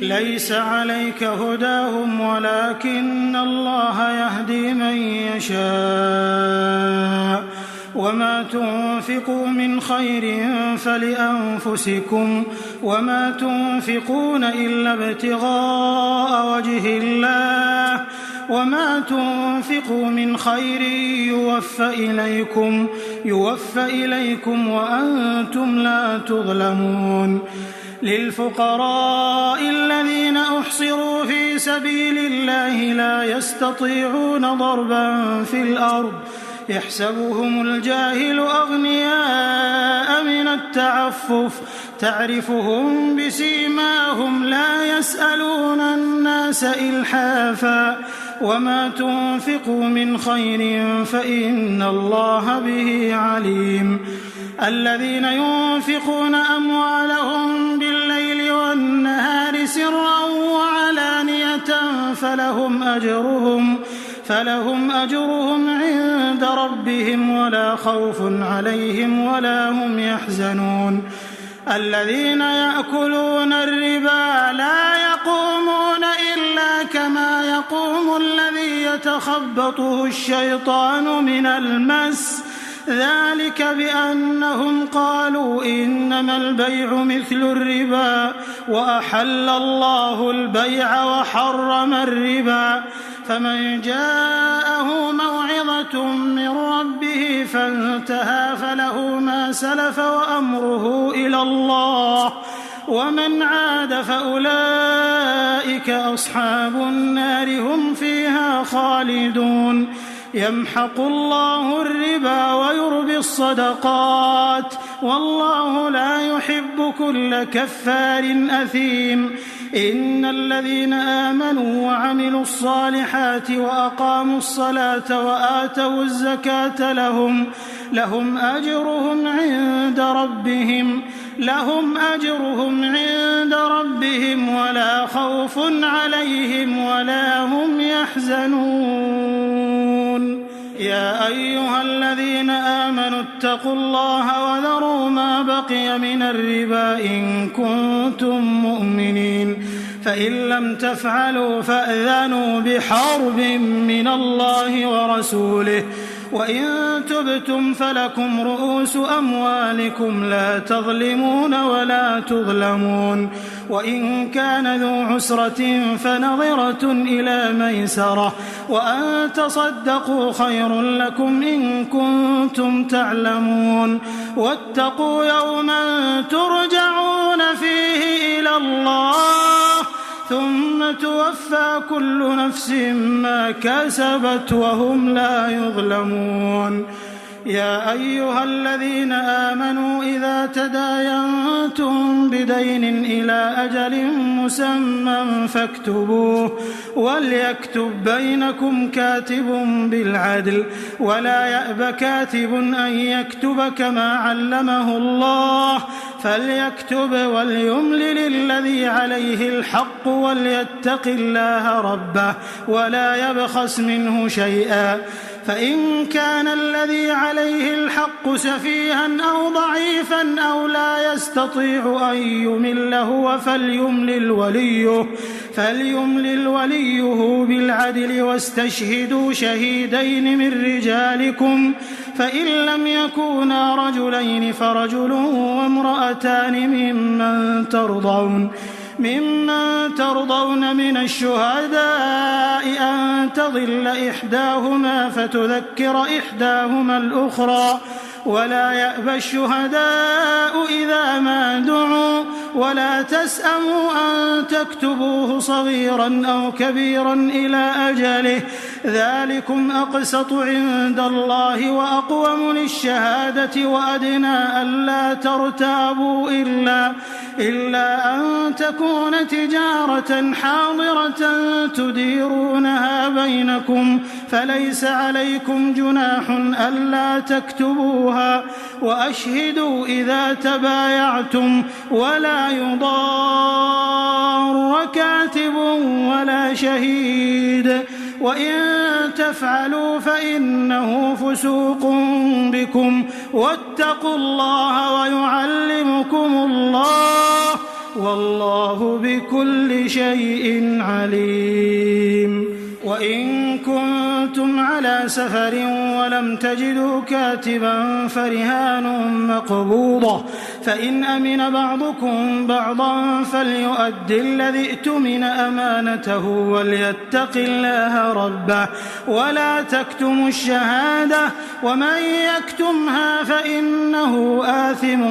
ليس عليك هداهم ولكن الله يهدي من يشاء وما تنفقوا من خير فلأنفسكم وما تنفقون إلا ابتغاء وجه الله وما تنفقوا من خير يوفى إليكم وأنتم لا تظلمون. للفقراء الذين أحصروا في سبيل الله لا يستطيعون ضربا في الأرض يحسبهم الجاهل أغنياء من التعفف تعرفهم بسيماهم لا يسألون الناس إلحافا وما تنفقوا من خير فإن الله به عليم. الذين ينفقون أموالهم بالليل والنهار سرا وعلانية فلهم أجرهم عند ربهم ولا خوف عليهم ولا هم يحزنون. الذين يأكلون الربا لا يقومون إلا كما يقوم الذي يتخبطه الشيطان من المس ذلك بأنهم قالوا إنما البيع مثل الربا وأحل الله البيع وحرم الربا فمن جاءه موعظة من ربه فانتهى فله ما سلف وأمره إلى الله ومن عاد فأولئك أصحاب النار هم فيها خالدون. يمحق الله الربا ويربي الصدقات والله لا يحب كل كفار أثيم. إن الذين آمنوا وعملوا الصالحات وأقاموا الصلاة وآتوا الزكاة لهم أجرهم عند ربهم ولا خوف عليهم ولا هم يحزنون. يا أيها الذين آمنوا اتقوا الله وذروا ما بقي من الربا إن كنتم مؤمنين فإن لم تفعلوا فأذنوا بحرب من الله ورسوله وإن تبتم فلكم رؤوس أموالكم لا تظلمون ولا تظلمون. وإن كان ذو عسرة فنظرة إلى ميسرة وأن تصدقوا خير لكم إن كنتم تعلمون. واتقوا يوما ترجعون فيه إلى الله ثم توفى كل نفس ما كسبت وهم لا يظلمون. يا أيها الذين آمنوا إذا تداينتم بدين إلى أجل مسمى فاكتبوه وليكتب بينكم كاتب بالعدل ولا يأب كاتب أن يكتب كما علمه الله فليكتب وليملل الذي عليه الحق وليتق الله ربه ولا يبخس منه شيئا فإن كان الذي عليه الحق سفيها أو ضعيفا أو لا يستطيع أن يمل هو فليملل وليه بالعدل واستشهدوا شهيدين من رجالكم فإن لم يكونا رجلين فرجل وامرأتان ممن ترضون من الشهداء أن تضل إحداهما فتذكر إحداهما الأخرى ولا يأبى الشهداء إذا ما دعوا ولا تسأموا أن تكتبوه صغيرا أو كبيرا إلى أجله ذلكم أقسط عند الله وأقوم للشهادة وأدنى ألا ترتابوا إلا أن تكون تجارة حاضرة تديرونها بينكم فليس عليكم جناح ألا تكتبوها وأشهدوا إذا تبايعتم ولا يضار كاتب ولا شهيد وإن تفعلوا فإنه فسوق بكم واتقوا الله ويعلمكم الله والله بكل شيء عليم. وإن كنتم على سفر ولم تجدوا كاتبا فرهان مقبوضة فإن أمن بعضكم بعضا فليؤد الذي ائتمن أمانته وليتق الله ربه ولا تكتموا الشهادة ومن يكتمها فإنه آثم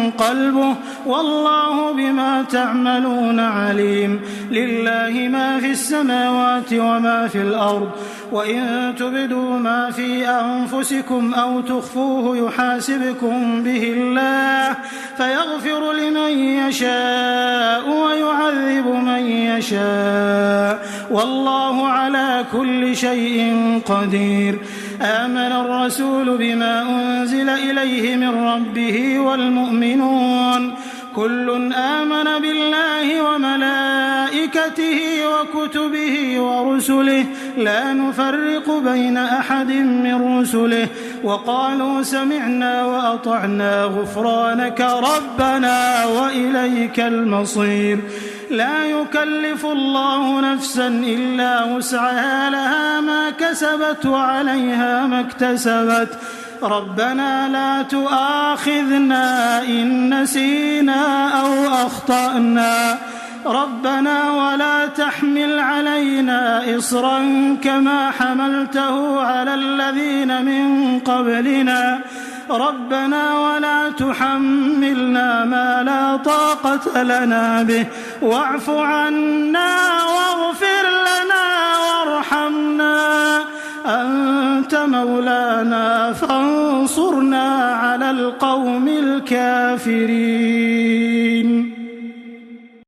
قلبه والله بما تعملون عليم. لله ما في السماوات وما في الأرض وإن تبدوا ما في أنفسكم أو تخفوه يحاسبكم به الله فيغفر لمن يشاء ويعذب من يشاء والله على كل شيء قدير. آمن الرسول بما أنزل إليه من ربه والمؤمنون كل آمن بالله وملائكته وكتبه ورسله لا نفرق بين أحد من رسله وقالوا سمعنا وأطعنا غفرانك ربنا وإليك المصير. لا يكلف الله نفسا إلا وسعها لها ما كسبت وعليها ما اكتسبت ربنا لا تؤاخذنا إن نسينا أو أخطأنا ربنا ولا تحمل علينا إصرا كما حملته على الذين من قبلنا ربنا ولا تحملنا ما لا طاقة لنا به واعف عنا واغفر لنا وارحمنا أنت مولانا فانصرنا على القوم الكافرين.